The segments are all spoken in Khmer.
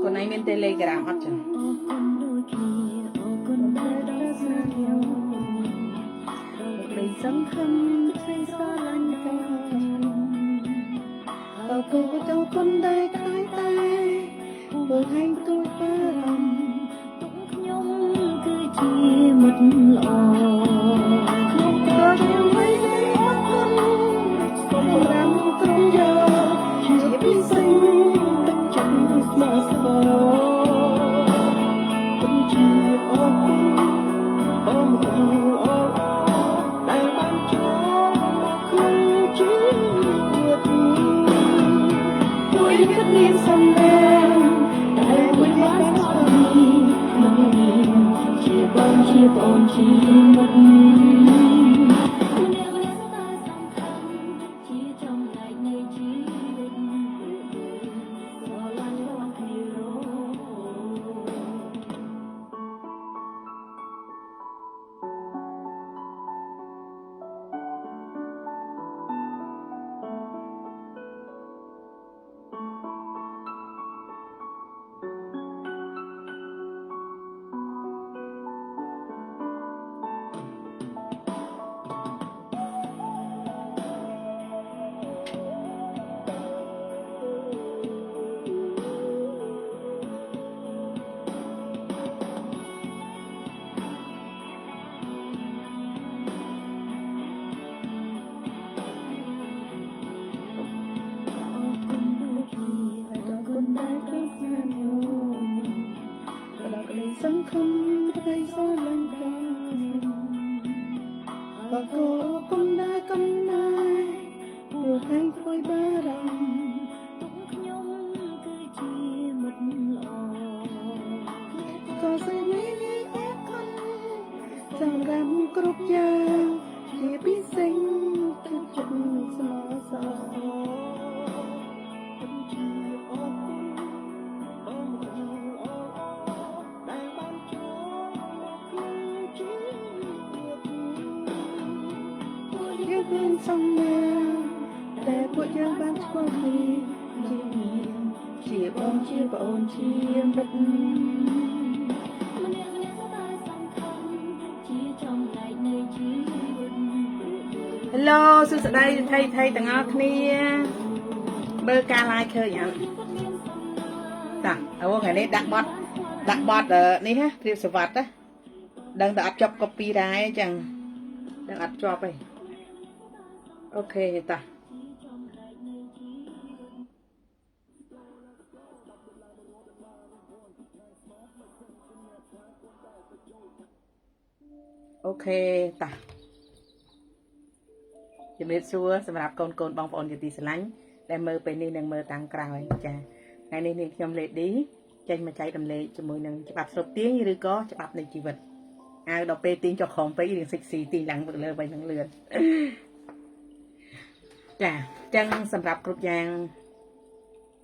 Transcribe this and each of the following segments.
คนไหนមាន Telegram អត់ចឹងเลยสำคัญใช้สารันกันเราคงเจ้าคนได้คล้ายตายเพื่อให้ตัวเพื่อนตุกยมคือชีหมดหล่อลูกก็ยังไม่ได้พักคนสมรำตรงยาชีวิตสิ่งเป็นจังมาสบเป็นชีออกคุณอ้อมกูอ้อมแต่บางช่วงคือชีวิตตัวยึดมีสำเร็จแต่ไม่ได้สมบูรณ์มันมีชีบอนชีบอนชีหมดสังคมไทยสอนลังกันก็โกคนได้กำนายเพื่อให้คอยบ้ารังตุกยมคือชีหมดหล่อก็ใส่ไม่ได้แค่คนจำรำกรุบยางเกียพิเศษคือจุดสมอสอเป็นสองแนวแต่พวกยังบ้านทั่วไปชีบอนชีบอนชีบัดฮัลโหลสุดสัปดาห์ไทยต่างออกนี่เบอร์การไลน์เคยอย่างต่างเอาว่าไงนี่ดักบอทนี่ฮะเรียบสวัสดิ์นะดังแต่อัดจบก๊อปปี้ได้จังดังอัดจบไปโอเคจ้ะโอเคจ้ะជំរាបសួរសម្រាប់កូនបងប្អូនជាទីស្រឡាញ់ដែលមើលពេលនេះនិងមើលតាមក្រោយចាថ្ងៃនេះនាងខ្ញុំ Lady ចេញមកចែករំលែកជាមួយនឹងច្បាប់ស្រុកទាញឬក៏ច្បាប់នៃជីវិតអាវដល់ពេលទាញចុះក្រោមពេករៀងសិចស៊ីទីឡើងទៅលើវិញនឹងលឿនចាចឹងសម្រាប់គ្រប់យ៉ាង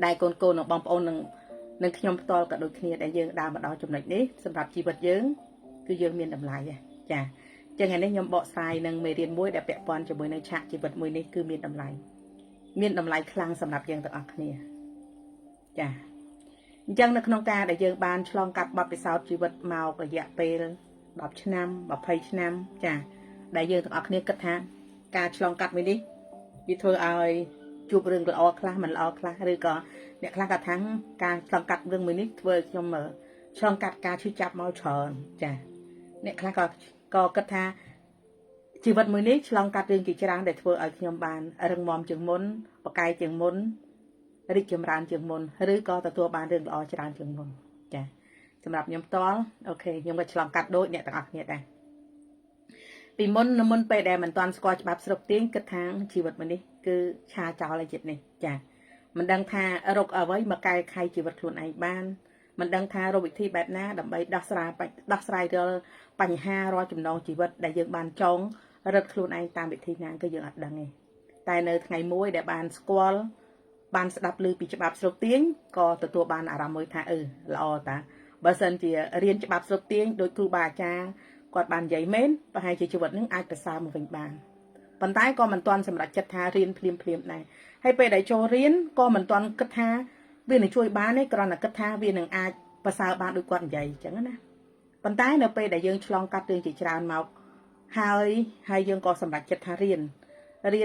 ដែលកូននិងបងប្អូននឹងខ្ញុំផ្ទាល់ក៏ដូចគ្នាដែលយើងដើរមកដល់ចំណុចនេះសម្រាប់ជីវិតយើងគឺយើងមានតម្លៃចាចឹងថ្ងៃនេះខ្ញុំបកស្រាយនឹងមេរៀនមួយដែលពាក់ព័ន្ធជាមួយនឹងឆាកជីវិតមួយនេះគឺមានតម្លៃខ្លាំងសម្រាប់យើងទាំងអស់គ្នាចាអញ្ចឹងនៅក្នុងការដែលយើងបានឆ្លងកាត់បទពិសោធន៍ជីវិតមករយៈពេល10ឆ្នាំ20ឆ្នាំចាដែលយើងទាំងអស់គ្នាគិតថាការឆ្លងកាត់មួយនេះវាធ្វើឲ្យជួបរឿងល្អខ្លះមិនល្អខ្លះឬក៏អ្នកខ្លះក៏ថាការឆ្លងកាត់រឿងមួយនេះធ្វើឲ្យខ្ញុំឆ្លងកាត់ការឈឺចាប់មកច្រើនចាអ្នកខ្លះក៏គិតថាជីវិតមួយនេះឆ្លងកាត់រឿងជាច្រើនដែលធ្វើឲ្យខ្ញុំបានរឹងមាំជាងមុនប្រកែកជាងមុនរីកចម្រើនជាងមុនឬក៏ទទួលបានរឿងល្អច្រើនជាងមុនចាសម្រាប់ខ្ញុំផ្ទាល់អូខេខ្ញុំក៏ឆ្លងកាត់ដូចអ្នកទាំងអស់គ្នាដែរពីមុនពេលដែលមិនទាន់ស្គាល់ច្បាប់ស្រុកទាញគិតថាជីវិតមួយនេះគឺឆាចោលឲ្យចិត្តនេះចាមិនដឹងថារកអ្វីមកកែខៃជីវិតខ្លួនឯងបានមិនដឹងថារកវិធីបែបណាដើម្បីដោះស្រាយរាល់បញ្ហារាល់ចំណងជីវិតដែលយើងបានចងរឹតខ្លួនឯងតាមវិធីណាគឺយើងអត់ដឹងទេតែនៅថ្ងៃមួយដែលបានស្គាល់បានស្ដាប់ឮពីច្បាប់ស្រុកទាញក៏ទទួលបានអារម្មណ៍មួយថាល្អតាបើសិនជារៀនច្បាប់ស្រុកទាញដោយគ្រូបាអាចារ្យគាត់បាននិយាយមែនប្រហែលជាជីវិតនឹងអាចប្រសើរមកវិញបានប៉ុន្តែក៏មិនទាន់សម្រេចចិត្តថារៀនភ្លាមដែរហើយពេលដែលចូលរៀនក៏មិនទាន់គិតថា វានឹងជួយបានទេគ្រាន់តែគិតថាវានឹងអាចប្រសើរបានដូចគាត់និយាយអញ្ចឹងណាប៉ុន្តែនៅពេលដែលយើងឆ្លងកាត់រឿងជាច្រើនមកហើយយើងក៏សម្រេចចិត្តថារៀ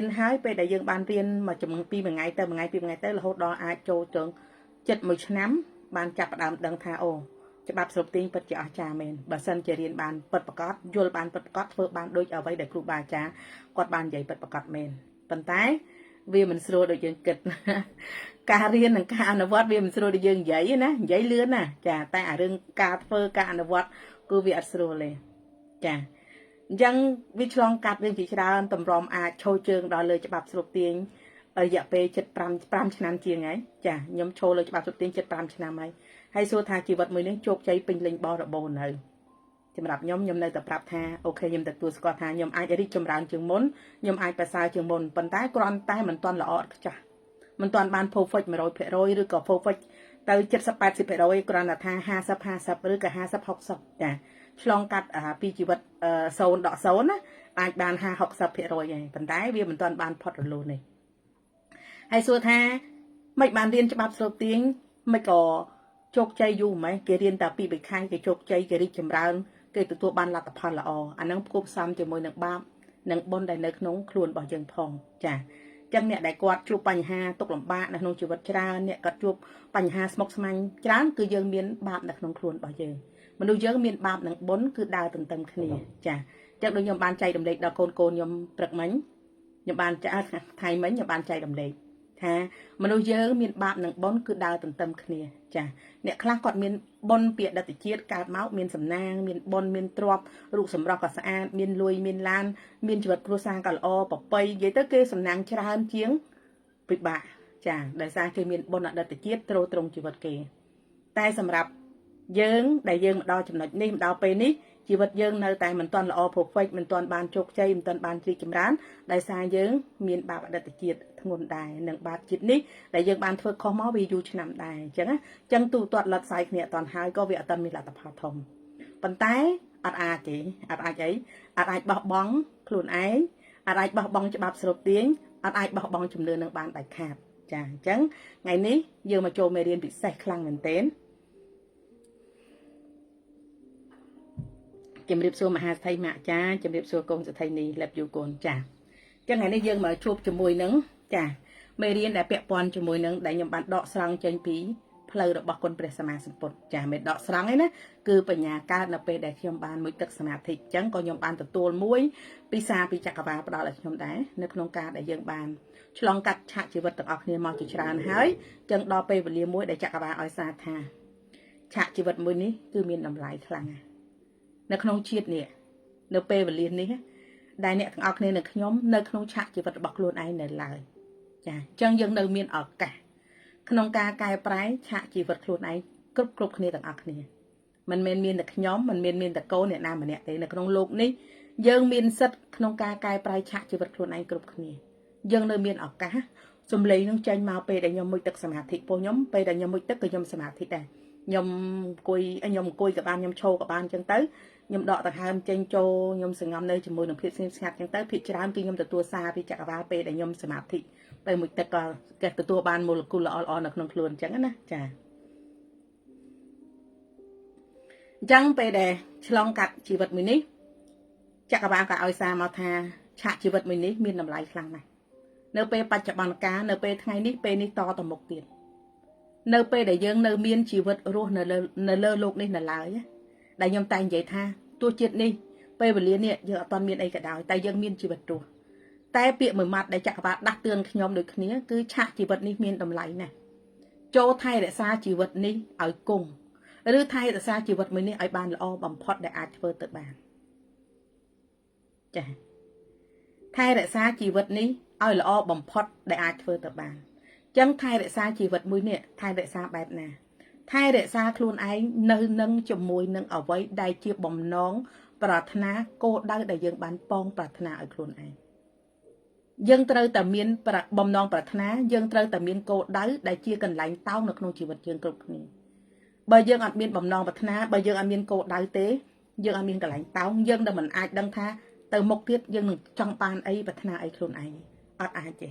នហើយពេលដែលយើងបានរៀនមកពីមួយថ្ងៃទៅរហូតដល់អាចចូលទៅចិត្តមួយឆ្នាំបានចាប់ផ្ដើមដឹងថាអូច្បាប់ស្រុកទាញពិតជាអស្ចារ្យមែនបើសិនជារៀនបានពិតប្រាកដយល់បានពិតប្រាកដធ្វើបានដូចអ្វីដែលគ្រូបាអាចារ្យគាត់បាននិយាយពិតប្រាកដមែនប៉ុន្តែវាមិនស្រួលដូចយើងគិតការរៀននិងការអនុវត្តវាមិនស្រួលដូចយើងនិយាយណានិយាយលឿនណាចាតែអារឿងការធ្វើការអនុវត្តគឺវាអត់ស្រួលទេចាអញ្ចឹងវាឆ្លងកាត់រឿងជាច្រើនតម្រាំអាចឈរជើងដល់លើច្បាប់ស្រុកទាញរយៈពេល75ឆ្នាំជាងហើយចាខ្ញុំឈរលើច្បាប់ស្រុកទាញ75ឆ្នាំហើយសួរថាជីវិតមួយនេះជោគជ័យពេញលេញបរិបូរណ៍នៅសម្រាប់ខ្ញុំនៅតែប្រាប់ថាអូខេខ្ញុំទទួលស្គាល់ថាខ្ញុំអាចរីកចម្រើនជាងមុនខ្ញុំអាចប្រសើរជាងមុនប៉ុន្តែគ្រាន់តែមិនទាន់ល្អឥតខ្ចោះមិនទាន់បាន perfect 100% ឬក៏ perfect ទៅ70-80% គ្រាន់តែថា50-50ឬក៏50-60ចាឆ្លងកាត់ពីជីវិត0ដល់0ណាអាចបាន50-60%ហើយប៉ុន្តែវាមិនទាន់បានផុតរលូនទេហើយសួរថាមិនបានរៀនច្បាប់ស្រូបទាញមិនក៏ជោគជ័យយូរម៉េចគេរៀនតែ2 3ខែគេជោគជ័យគេរីកចម្រើនគេទទួលបានលទ្ធផលល្អអានឹងផ្គប់ផ្សំជាមួយនឹងបាបនិងបុណ្យដែលនៅក្នុងខ្លួនរបស់យើងផងចាចឹងអ្នកដែលគាត់ជួបបញ្ហាទុក្ខលំបាកនៅក្នុងជីវិតច្រើនអ្នកគាត់ជួបបញ្ហាស្មុគស្មាញច្រើនគឺយើងមានបាបនៅក្នុងខ្លួនរបស់យើងមនុស្សយើងមានបាបនិងបុណ្យគឺដើរទន្ទឹមគ្នាចាចឹងដូចខ្ញុំបានចែករំលែកដល់កូនខ្ញុំព្រឹកមិញខ្ញុំបានថ្ងៃមិញខ្ញុំបានចែករំលែកថាមនុស្សយើងមានបាបនិងបុណ្យគឺដើរទន្ទឹមគ្នាចាអ្នកខ្លះគាត់មានបុណ្យពីអតីតជាតិកើតមកមានសំណាងមានបុណ្យមានទ្រព្យរូបសម្រស់ក៏ស្អាតមានលុយមានឡានមានជីវិតគ្រួសារក៏ល្អប្រពៃនិយាយទៅគេសំណាងច្រើនជាងពិបាកចាដោយសារគេមានបុណ្យអតីតជាតិទ្រទ្រង់ជីវិតគេតែសម្រាប់យើងដែលយើងមកដល់ចំណុចនេះមកដល់ពេលនេះជីវិតយើងនៅតែមិនទាន់ល្អ perfect មិនទាន់បានជោគជ័យមិនទាន់បានរីកចម្រើនដោយសារយើងមានបាបអតីតជាតិធ្ងន់ដែរនិងបាបជាតិនេះដែលយើងបានធ្វើខុសមកវាយូរឆ្នាំដែរអញ្ចឹងណាអញ្ចឹងទូទាត់លត់សាយគ្នាអត់តាន់ហើយក៏វាអត់តាន់មានលទ្ធផលធំប៉ុន្តែអត់អាចទេអត់អាចបោះបង់ខ្លួនឯងអត់អាចបោះបង់ច្បាប់ស្រូបទាញអត់អាចបោះបង់ជំនឿនឹងបានដាច់ខាតចាអញ្ចឹងថ្ងៃនេះយើងមកចូលមេរៀនពិសេសខ្លាំងមែនទែនជំរាបសួរមហាស្ថិម៉ាក់ចាជំរាបសួរកូនសថិនីលឹបយូកូនចាអញ្ចឹងថ្ងៃនេះយើងមកជួបជាមួយនឹងចាមេរៀនដែលពាក់ព័ន្ធជាមួយនឹងដែលខ្ញុំបានដកស្រង់ចេញពីផ្លូវរបស់គុណព្រះសម្មាសម្ពុទ្ធចាមិនដកស្រង់ឯណាគឺបញ្ញាកើតនៅពេលដែលខ្ញុំបានមួយទឹកសមាធិអញ្ចឹងក៏ខ្ញុំបានទទួលមួយពីសារពីចក្រវាលផ្ដល់ឲ្យខ្ញុំដែរនៅក្នុងការដែលយើងបានឆ្លងកាត់ឆាកជីវិតទាំងអស់គ្នាមកជាច្រើនហើយអញ្ចឹងដល់ពេលវេលាមួយដែលចក្រវាលឲ្យសារថាឆាកជីវិតមួយនេះគឺមានតម្លៃខ្លាំងណាស់នៅក្នុងជាតិនេះនៅពេលវេលានេះដែលអ្នកទាំងអស់គ្នានៅខ្ញុំនៅក្នុងឆាកជីវិតរបស់ខ្លួនឯងនៅឡើយចាអញ្ចឹងយើងនៅមានឱកាសក្នុងការកែប្រែឆាកជីវិតខ្លួនឯងគ្រប់គ្នាទាំងអស់គ្នាមិនមែនមានតែខ្ញុំមិនមែនមានតែកូនអ្នកណាម្នាក់ទេនៅក្នុងโลกនេះយើងមានសិទ្ធិក្នុងការកែប្រែឆាកជីវិតខ្លួនឯងគ្រប់គ្នាយើងនៅមានឱកាសសំឡេងនឹងចេញមកពេលដែលខ្ញុំមួយទឹកសមាធិពោះខ្ញុំពេលដែលខ្ញុំមួយទឹកក៏ខ្ញុំសមាធិដែរខ្ញុំអង្គុយក៏បានខ្ញុំឈរក៏បានអញ្ចឹងទៅខ្ញុំដកដង្ហើមចេញចូលខ្ញុំសង្ងំនៅជាមួយនឹងភាពស្ងៀមស្ងាត់អញ្ចឹងទៅភាគច្រើនគឺខ្ញុំទទួលសារពីចក្រវាលពេលដែលខ្ញុំសមាធិពេលមួយទឹកក៏គេទទួលបានម៉ូលេគុលល្អៗនៅក្នុងខ្លួនអញ្ចឹងណាចាអញ្ចឹងពេលដែលឆ្លងកាត់ជីវិតមួយនេះចក្រវាលក៏ឲ្យសារមកថាឆាកជីវិតមួយនេះមានតម្លៃខ្លាំងណាស់នៅពេលបច្ចុប្បន្នកាលនៅពេលថ្ងៃនេះពេលនេះតទៅមុខទៀតនៅពេលដែលយើងនៅមានជីវិតរស់នៅលើโลกនេះនៅឡើយដែលខ្ញុំតែនិយាយថាទោះជាតិនេះពេលវេលានេះយើងអត់ទាន់មានអីក៏ដោយតែយើងមានជីវិតរស់តែពាក្យមួយម៉ាត់ដែលចក្រវាលដាស់តឿនខ្ញុំដូចគ្នាគឺឆាកជីវិតនេះមានតម្លៃណាស់ចូលថែរក្សាជីវិតនេះឲ្យគង់ឬថែរក្សាជីវិតមួយនេះឲ្យបានល្អបំផុតដែលអាចធ្វើទៅបានចា៎ថែរក្សាជីវិតនេះឲ្យល្អបំផុតដែលអាចធ្វើទៅបានចឹងថែរក្សាជីវិតមួយនេះថែរក្សាបែបណាថែរក្សាខ្លួនឯងនៅនឹងជាមួយនឹងអ្វីដែលជាបំណងប្រាថ្នាគោលដៅដែលយើងបានប៉ងប្រាថ្នាឲ្យខ្លួនឯងយើងត្រូវតែមានបំណងប្រាថ្នាយើងត្រូវតែមានគោលដៅដែលជាកន្លែងតោងនៅក្នុងជីវិតយើងគ្រប់គ្នាបើយើងអត់មានបំណងប្រាថ្នាបើយើងអត់មានគោលដៅទេយើងអត់មានកន្លែងតោងយើងនឹងមិនអាចដឹងថាទៅមុខទៀតយើងនឹងចង់បានអីប្រាថ្នាអីខ្លួនឯងអត់អាចទេ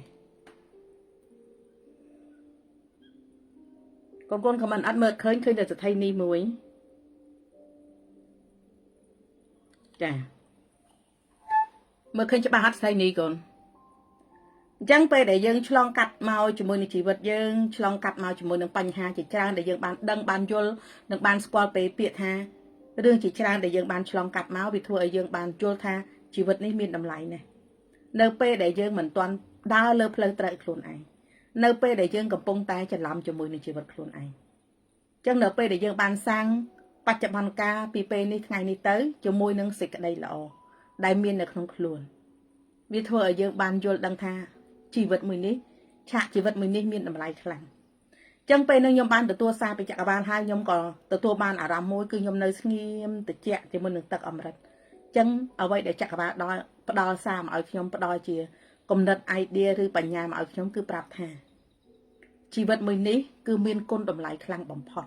con comment ăn mơ khơi đượcจะthay ni muối chà mơ khơi cho ba hát thay ni con chẳngไปđể dân chlong cắt màu cho môi chỉ vật dân chlong cắt màu cho môi nâng bánh ha chỉ trang để dân ban đăng ban vô nâng ban squat pe piệt ha đương chỉ trang để dân ban chlong cắt màu bị thua dân ban vô tha chỉ vật này miền đầm lại nè nơi pe để dân mình toàn đa lơ plơ trời khuôn ai nơi pe để dân cầm bông tay cho làm cho môi chỉ vật khuôn ai chẳng nơi pe để dân ban sang bạch chập bàn ca pi pe này ngày này tới cho môi nâng xịt ở đây là đại miền là không khuôn vì thua dân ban vô đăng tha chỉ vật mình đi chạ chỉ vật mình đi miền làm lại khăn chẳng phải nơi nhom ban từ tua xaไปจากบ้านhai nhom còn từ tua ban ở ram môi cứ nhom nơi nghiêm từ chẹt thì mình được tắc âm rật chẳng ở vậy đểจากบ้านđo xa mà ở nhom đo chia cùng đặt ideaឬបញ្ញាមកឲ្យខ្ញុំគឺប្រាប់ថាជីវិតមួយនេះគឺមានគុណតម្លៃខ្លាំងបំផុត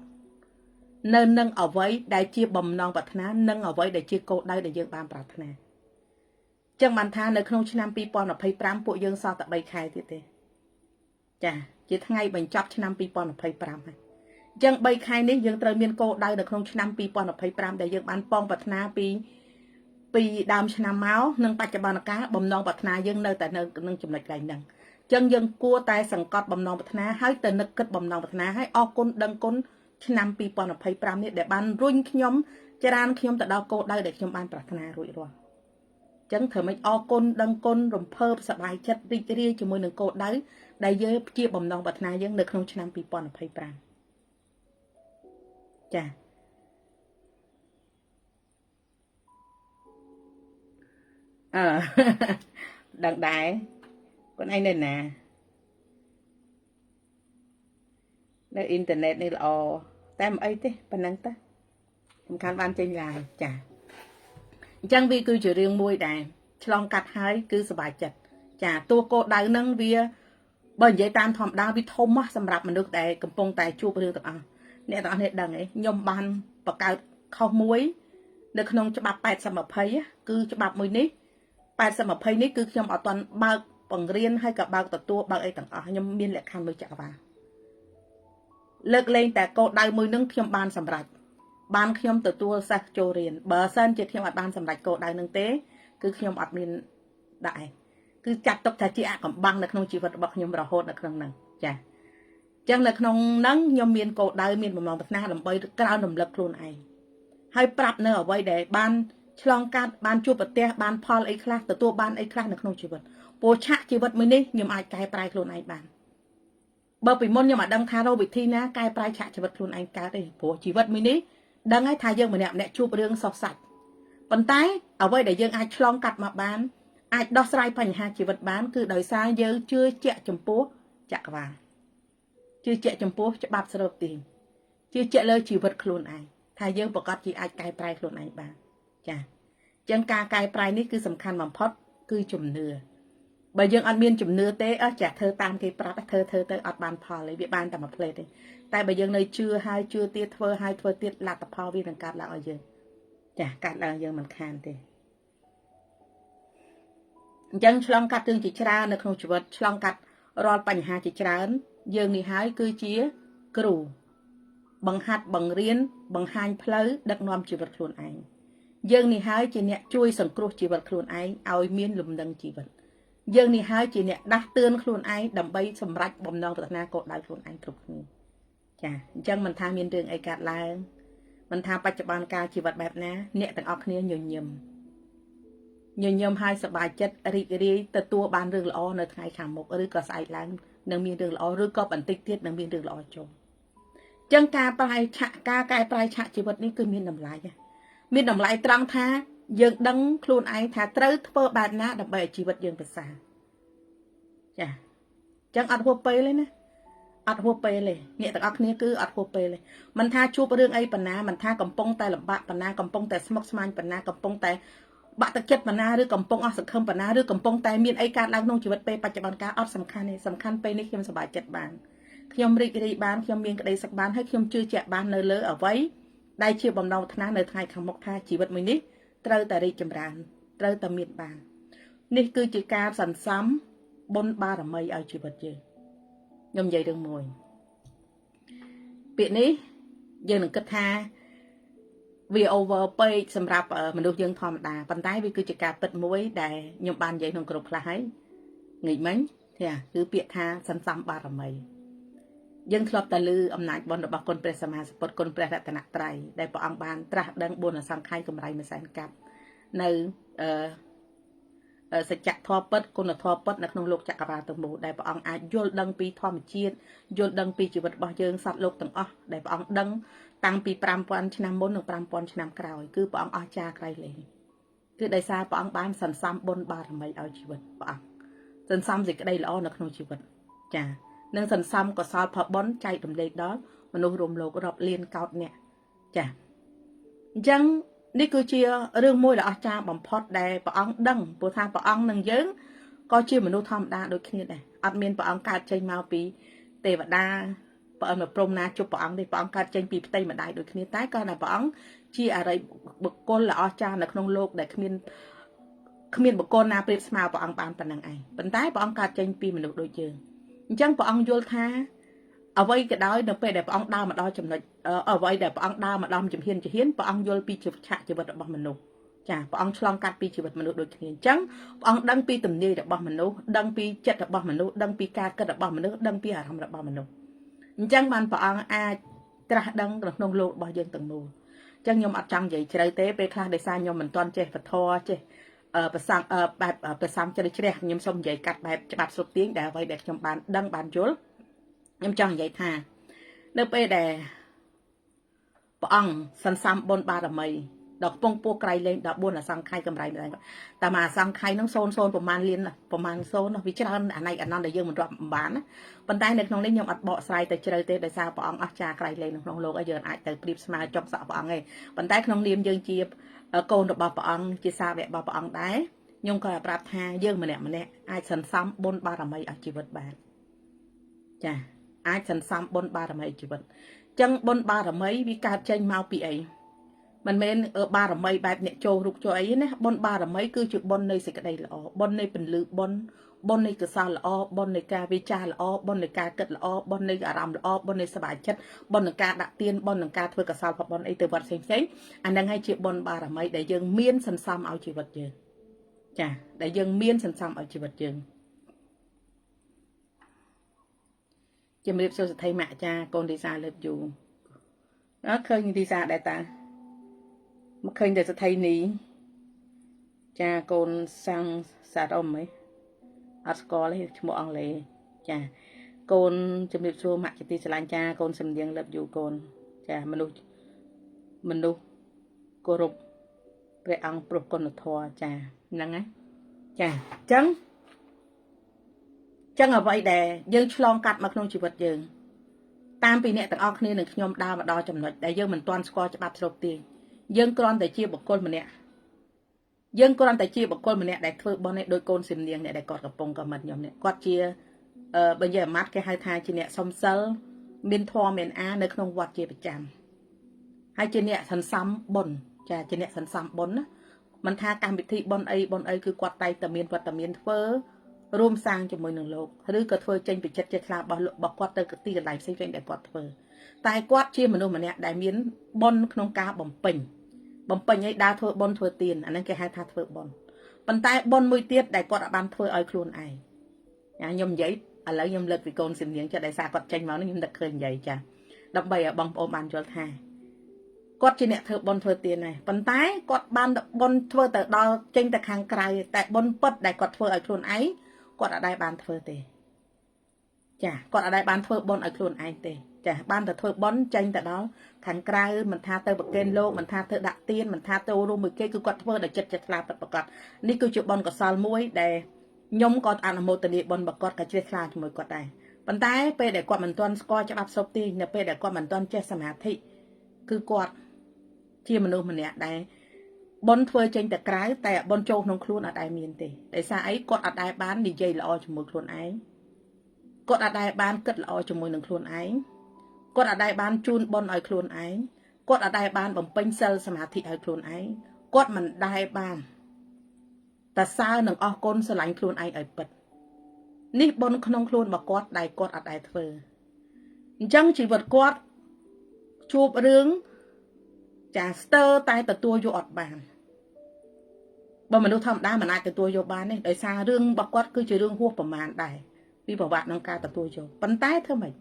នៅនឹងអ្វីដែលជាបំណងប្រាថ្នានិងអ្វីដែលជាគោលដៅដែលយើងបានប្រាថ្នាចឹងបានថានៅក្នុងឆ្នាំ2025ពួកយើងសល់តែ3ខែទៀតទេចាជាថ្ងៃបញ្ចប់ឆ្នាំ2025ហើយចឹង3ខែនេះយើងត្រូវមានគោលដៅនៅក្នុងឆ្នាំ2025ដែលយើងបានប៉ងប្រាថ្នាពីដើមឆ្នាំមកនិងបច្ចុប្បន្នកាលបំណងប្រាថ្នាយើងនៅតែនៅនឹងចំណុចកន្លែងហ្នឹងចឹងយើងគួរតែសង្កត់បំណងប្រាថ្នាហើយទៅនឹកគិតបំណងប្រាថ្នាហើយអរគុណដឹងគុណឆ្នាំ2025នេះដែលបានរុញខ្ញុំច្រានខ្ញុំទៅដល់គោលដៅដែលខ្ញុំបានប្រាថ្នារួចរាល់ចឹងធ្វើម៉េចអរគុណដឹងគុណរំភើបសប្បាយចិត្តរីករាយជាមួយនឹងគោលដៅដែលយើងជាបំណងប្រាថ្នាយើងនៅក្នុងឆ្នាំ2025ចាដឹងដែរខ្លួនឯងនៅណានៅអ៊ីនធឺណិតនេះល្អតែមិនអីទេប៉ុណ្ណឹងទៅសំខាន់បានចេញឡាយចាអញ្ចឹងវាគឺជារឿងមួយដែរឆ្លងកាត់ហើយគឺសុបាយចិត្តចាតួគោលដៅហ្នឹងវាបើនិយាយតាមធម្មតាវាធំណាស់សម្រាប់មនុស្សដែលកំពុងតែជួបរឿងទាំងអស់អ្នកទាំងអស់នេះដឹងឯងខ្ញុំបានបង្កើតខុសមួយនៅក្នុងច្បាប់80/20គឺច្បាប់មួយនេះ80/20នេះគឺខ្ញុំអត់ទាន់បើកបង្រៀនហើយក៏បើកទទួលបើកអីទាំងអស់ខ្ញុំមានលក្ខខណ្ឌមួយចក្រវាលលើកលែងតែគោលដៅមួយនឹងខ្ញុំបានសម្រេចបានខ្ញុំទទួលសិស្សចូលរៀនបើសិនជាខ្ញុំអត់បានសម្រេចគោលដៅនឹងទេគឺខ្ញុំអត់មានដាក់ឯងគឺចាត់ទុកថាជាអកំបាំងនៅក្នុងជីវិតរបស់ខ្ញុំរហូតនៅក្នុងហ្នឹងចាអញ្ចឹងនៅក្នុងហ្នឹងខ្ញុំមានគោលដៅមានបំណងប្រាថ្នាដើម្បីក្រោយរំលឹកខ្លួនឯងហើយប្រាប់នៅអ្វីដែលបានឆ្លងកាត់បានជួបប្រទះបានផលអីខ្លះទទួលបានអីខ្លះនៅក្នុងជីវិតពោលឆាកជីវិតមួយនេះខ្ញុំអាចកែប្រែខ្លួនឯងបានបើពីមុនខ្ញុំអត់ដឹងថារកវិធីណាកែប្រែឆាកជីវិតខ្លួនឯងកើតទេព្រោះជីវិតមួយនេះដឹងហើយថាយើងម្នាក់ជួបរឿងសុខសាច់ប៉ុន្តែអ្វីដែលយើងអាចឆ្លងកាត់មកបានអាចដោះស្រាយបញ្ហាជីវិតបានគឺដោយសារយើងជឿជាក់ចំពោះចក្រវាលជឿជាក់ចំពោះច្បាប់ស្របទាញជឿជាក់លើជីវិតខ្លួនឯងថាយើងប្រកាសជាអាចកែប្រែខ្លួនឯងបានចាអញ្ចឹងការកែប្រែនេះគឺសំខាន់បំផុតគឺជំនឿបើយើងអត់មានជំនឿទេចាធ្វើតាមគេប្រាប់ធ្វើទៅអត់បានផលទេវាបានតែមួយផ្លេតទេតែបើយើងនៅជឿហើយជឿទៀតធ្វើហើយធ្វើទៀតលទ្ធផលវានឹងកើតឡើងឲ្យយើងចាកើតឡើងយើងមិនខានទេអញ្ចឹងឆ្លងកាត់រឿងជាច្រើននៅក្នុងជីវិតឆ្លងកាត់រាល់បញ្ហាជាច្រើនយើងនេះហើយគឺជាគ្រូបង្ហាត់បង្រៀនបង្ហាញផ្លូវដឹកនាំជីវិតខ្លួនឯងយើងនេះហើយជាអ្នកជួយសង្គ្រោះជីវិតខ្លួនឯងឲ្យមានលំនឹងជីវិតយើងនេះហើយជាអ្នកដាស់តឿនខ្លួនឯងដើម្បីសម្រេចបំណងប្រាថ្នាគោលដៅខ្លួនឯងគ្រប់គ្នាចាអញ្ចឹងមិនថាមានរឿងអីកើតឡើងមិនថាបច្ចុប្បន្នកាលជីវិតបែបណាអ្នកទាំងអស់គ្នាញញឹមហើយសប្បាយចិត្តរីករាយទទួលបានរឿងល្អនៅថ្ងៃខាងមុខឬក៏ស្អែកឡើងនឹងមានរឿងល្អឬក៏បន្តិចទៀតនឹងមានរឿងល្អចូលអញ្ចឹងការកែប្រែឆាកជីវិតនេះគឺមានតម្លៃមានតម្លៃត្រង់ថាយើងដឹងខ្លួនឯងថាត្រូវធ្វើបែបណាដើម្បីឲ្យជីវិតយើងប្រសើរចាអញ្ចឹងអត់ហួសពេលទេណាអត់ហួសពេលទេអ្នកទាំងអស់គ្នាគឺអត់ហួសពេលទេមិនថាជួបរឿងអីប៉ុណ្ណាមិនថាកំពុងតែលំបាកប៉ុណ្ណាកំពុងតែស្មុគស្មាញប៉ុណ្ណាកំពុងតែបាក់ទឹកចិត្តប៉ុណ្ណាឬកំពុងអស់សង្ឃឹមប៉ុណ្ណាឬកំពុងតែមានអីកើតឡើងក្នុងជីវិតពេលបច្ចុប្បន្នកាលអត់សំខាន់ទេសំខាន់ពេលនេះខ្ញុំសប្បាយចិត្តបានខ្ញុំរីករាយបានខ្ញុំមានក្តីសុខបានហើយខ្ញុំជឿជាក់បាននៅលើអ្វីដែលជាបំណងប្រាថ្នានៅថ្ងៃខាងមុខថាជីវិតមួយនេះត្រូវតែរីកចម្រើនត្រូវតែមានបាននេះគឺជាការសន្សំបុណ្យបារមីឲ្យជីវិតយើងខ្ញុំនិយាយរឿងមួយ ពាក្យនេះយើងនឹងគិតថាវា over ពេកសម្រាប់មនុស្សយើងធម្មតាប៉ុន្តែវាគឺជាការពិតមួយដែលខ្ញុំបាននិយាយក្នុងក្រុមខ្លះហើយងាយមិញគឺពាក្យថាសន្សំបារមីយើងធ្លាប់តែឮអំណាចបុណ្យរបស់គុណព្រះសម្មាសម្ពុទ្ធគុណព្រះរតនត្រ័យដែលព្រះអង្គបានត្រាស់ដឹងបុណ្យអសង្ខ័យកម្រៃមួយសែនកាប់នៅសច្ចធម៌ពិតគុណធម៌ពិតនៅក្នុងលោកចក្រវាឡទាំងមូលដែលព្រះអង្គអាចយល់ដឹងពីធម្មជាតិយល់ដឹងពីជីវិតរបស់យើងសត្វលោកទាំងអស់ដែលព្រះអង្គដឹងតាំងពី 5000 ឆ្នាំមុននិង 5000 ឆ្នាំក្រោយគឺព្រះអង្គអស្ចារ្យក្រៃលែងគឺដោយសារព្រះអង្គបានសន្សំបុណ្យបារមីឲ្យជីវិតព្រះអង្គសន្សំសេចក្តីល្អនៅក្នុងជីវិតចា៎និងសន្សំកុសលផលបុណ្យចែករំលែកដល់មនុស្សរួមលោករាប់លានកោតអ្នកចា៎អញ្ចឹងនេះគឺជារឿងមួយដ៏អស្ចារ្យបំផុតដែលព្រះអង្គដឹងព្រោះថាព្រះអង្គនឹងយើងក៏ជាមនុស្សធម្មតាដូចគ្នាដែរអត់មានព្រះអង្គកើតចេញមកពីទេវតាព្រះអង្គព្រមណាជប់ព្រះអង្គទេព្រះអង្គកើតចេញពីផ្ទៃម្ដាយដូចគ្នាតែក៏តែព្រះអង្គជាអរិយបុគ្គលដ៏អស្ចារ្យនៅក្នុងโลกដែលគ្មានបុគ្គលណាប្រៀបស្មើព្រះអង្គបានប៉ុណ្ណឹងឯងប៉ុន្តែព្រះអង្គកើតចេញពីមនុស្សដូចយើងអញ្ចឹងព្រះអង្គយល់ថាអ្វីក៏ដោយនៅពេលដែលព្រះអង្គដើរមកដល់ចំណុចអ្វីដែលព្រះអង្គដើរមកដល់ជំហានព្រះអង្គយល់ពីជីវិតរបស់មនុស្សចាព្រះអង្គឆ្លងកាត់ពីជីវិតមនុស្សដូចគ្នាអញ្ចឹងព្រះអង្គដឹងពីទំនាយរបស់មនុស្សដឹងពីចិត្តរបស់មនុស្សដឹងពីការគិតរបស់មនុស្សដឹងពីអារម្មណ៍របស់មនុស្សអញ្ចឹងបានព្រះអង្គអាចត្រាស់ដឹងក្នុងលោករបស់យើងទាំងមូលអញ្ចឹងខ្ញុំអត់ចង់និយាយជ្រៅទេពេលខ្លះដោយសារខ្ញុំមិនទាន់ចេះពធចេះប្រសាបែបប្រសាជ្រៅជ្រះខ្ញុំសូមនិយាយកាត់បែបច្បាប់ស្រុកទាញដែលអ្វីដែលខ្ញុំបានដឹងបានយល់ខ្ញុំចង់និយាយថានៅពេលដែលព្រះអង្គសន្សំបុណ្យបារមីដល់កំពង់ពោះក្រៃលែងដល់4អសង្ខ័យកម្រៃម្ដងតែមកអសង្ខ័យហ្នឹង00ប្រមាណលានប្រមាណ0វាច្រើនអាណ័យអណន្តដែលយើងមិនរាប់បានណាប៉ុន្តែនៅក្នុងនេះខ្ញុំអត់បកស្រាយទៅជ្រៅទេដោយសារព្រះអង្គអស្ចារ្យក្រៃលែងនៅក្នុងលោកឲ្យយើងអាចទៅប្រៀបស្មើចុកសក់ព្រះអង្គឯងប៉ុន្តែក្នុងនាមយើងជាកូនរបស់ព្រះអង្គជាសាវករបស់ព្រះអង្គដែរខ្ញុំក៏ប្រាប់ថាយើងម្នាក់អាចសន្សំបុណ្យបារមីឲ្យជីវិតបានចាអាចសន្សំបុណ្យបារមីជីវិតចឹងបុណ្យបារមីវាកើតចេញមកពីអីមិនមែនបារមីបែបអ្នកចូលរូបចូលអីណាបុណ្យបារមីគឺជាបុណ្យនៃសេចក្តីល្អបុណ្យនៃពន្លឺបុណ្យនៃកុសលល្អបុណ្យនៃការវិចារល្អបុណ្យនៃការគិតល្អបុណ្យនៃអារម្មណ៍ល្អបុណ្យនៃសប្បាយចិត្តបុណ្យនៃការដាក់ទានបុណ្យនៃការធ្វើកុសលផលបុណ្យអីទៅវត្តផ្សេងអាហ្នឹងហើយជាបុណ្យបារមីដែលយើងមានសន្សំឲ្យជីវិតយើងចាដែលយើងមានសន្សំឲ្យជីវិតយើងជំរាបសួរសទ្ធីម៉ាក់ចាកូនទីសាលើបយូអត់ឃើញទីសាដែរតាមកឃើញតែសទ្ធីនេះចាកូនសាំងសារ៉ុំហ៎អត់ស្គាល់ទេឈ្មោះអង់គ្លេសចាកូនជំរាបសួរម៉ាក់ជាទីស្រឡាញ់ចាកូនសំនៀងលើបយូកូនចាមនុស្សគោរពព្រះអង្គព្រោះគុណធម៌ចាហ្នឹងណាចាអញ្ចឹងអ្វីដែលយើងឆ្លងកាត់មកក្នុងជីវិតយើងតាមពីអ្នកទាំងអស់គ្នានឹងខ្ញុំដើរមកដល់ចំណុចដែលយើងមិនទាន់ស្គាល់ច្បាប់ស្រុកទេយើងគ្រាន់តែជាបុគ្គលម្នាក់ដែលធ្វើបន់នេះដោយកូនសំនៀងអ្នកដែលគាត់កំពុងខមមិនខ្ញុំនេះគាត់ជាបើនិយាយអាម៉ាត់គេហៅថាជាអ្នកសំសិលមានធម៌មានអានៅក្នុងវត្តជាប្រចាំហើយជាអ្នកសន្សំបុណ្យចាជាអ្នកសន្សំបុណ្យណាមិនថាកម្មវិធីបុណ្យអីគឺគាត់តែតែមានវត្តមានធ្វើរួមសាងជាមួយនឹងលោកឬក៏ធ្វើចេញពីចិត្តចេះខ្លះរបស់គាត់ទៅទីកន្លែងផ្សេងៗដែលគាត់ធ្វើតែគាត់ជាមនុស្សម្នាក់ដែលមានបុណ្យក្នុងការបំពេញឲ្យដើរធ្វើបុណ្យធ្វើទានអាហ្នឹងគេហៅថាធ្វើបុណ្យប៉ុន្តែបុណ្យមួយទៀតដែលគាត់អាចបានធ្វើឲ្យខ្លួនឯងខ្ញុំនិយាយឥឡូវខ្ញុំលើកពីកូនសំនៀងចិត្តដោយសារគាត់ចេញមកនេះខ្ញុំនឹកឃើញនិយាយចាដើម្បីឲ្យបងប្អូនបានយល់ថាគាត់ជាអ្នកធ្វើបុណ្យធ្វើទានដែរប៉ុន្តែគាត់បានបុណ្យធ្វើទៅដល់ចេញទៅខាងក្រៅតែបុណ្យពិតដែលគាត់ធ្វើឲ្យខ្លួនឯងគាត់អាចបានធ្វើទេចាគាត់អាចបានធ្វើបុណ្យឲ្យខ្លួនឯងទេចាបានតែធ្វើបុណ្យចេញទៅដល់ខាងក្រៅមិនថាទៅប្រកេនលោកមិនថាធ្វើដាក់ទានមិនថាទៅរួមមួយគេគឺគាត់ធ្វើដោយចិត្តថ្លាពិតប្រាកដនេះគឺជាបុណ្យកុសលមួយដែលខ្ញុំក៏អនុមោទនាបុណ្យរបស់គាត់ក៏ជ្រះថ្លាជាមួយគាត់ដែរប៉ុន្តែពេលដែលគាត់មិនទាន់ស្គាល់ច្បាប់ស្រុកទេនៅពេលដែលគាត់មិនទាន់ចេះសមាធិគឺគាត់ជាមនុស្សម្នាក់ដែលបុណ្យធ្វើចេញទៅក្រៅតែបុណ្យចូលក្នុងខ្លួនអត់ដែលមានទេដោយសារអីគាត់អត់ដែលបាននិយាយល្អជាមួយខ្លួនឯងគាត់អត់ដែលបានគិតល្អជាមួយនឹងខ្លួនឯងគាត់អត់ដែលបានជូនបុណ្យឲ្យខ្លួនឯងគាត់អត់ដែលបានបំពេញសិលសមាធិឲ្យខ្លួនឯងគាត់មិនដែលបានតសើនឹងអស់គុណស្រឡាញ់ខ្លួនឯងឲ្យពិតនេះបុណ្យក្នុងខ្លួនរបស់គាត់ដែលគាត់អត់ដែលធ្វើអញ្ចឹងជីវិតគាត់ chụp rương chả stir tay tờ tua vô ọt bàn bọn mình đâu thầm đa mà lại tờ tua vô bàn này đời xa rương bọc quát cứ chỉ rương hua của màn đài vì bảo bạn nâng ca tờ tua vô bắn tay thôi mày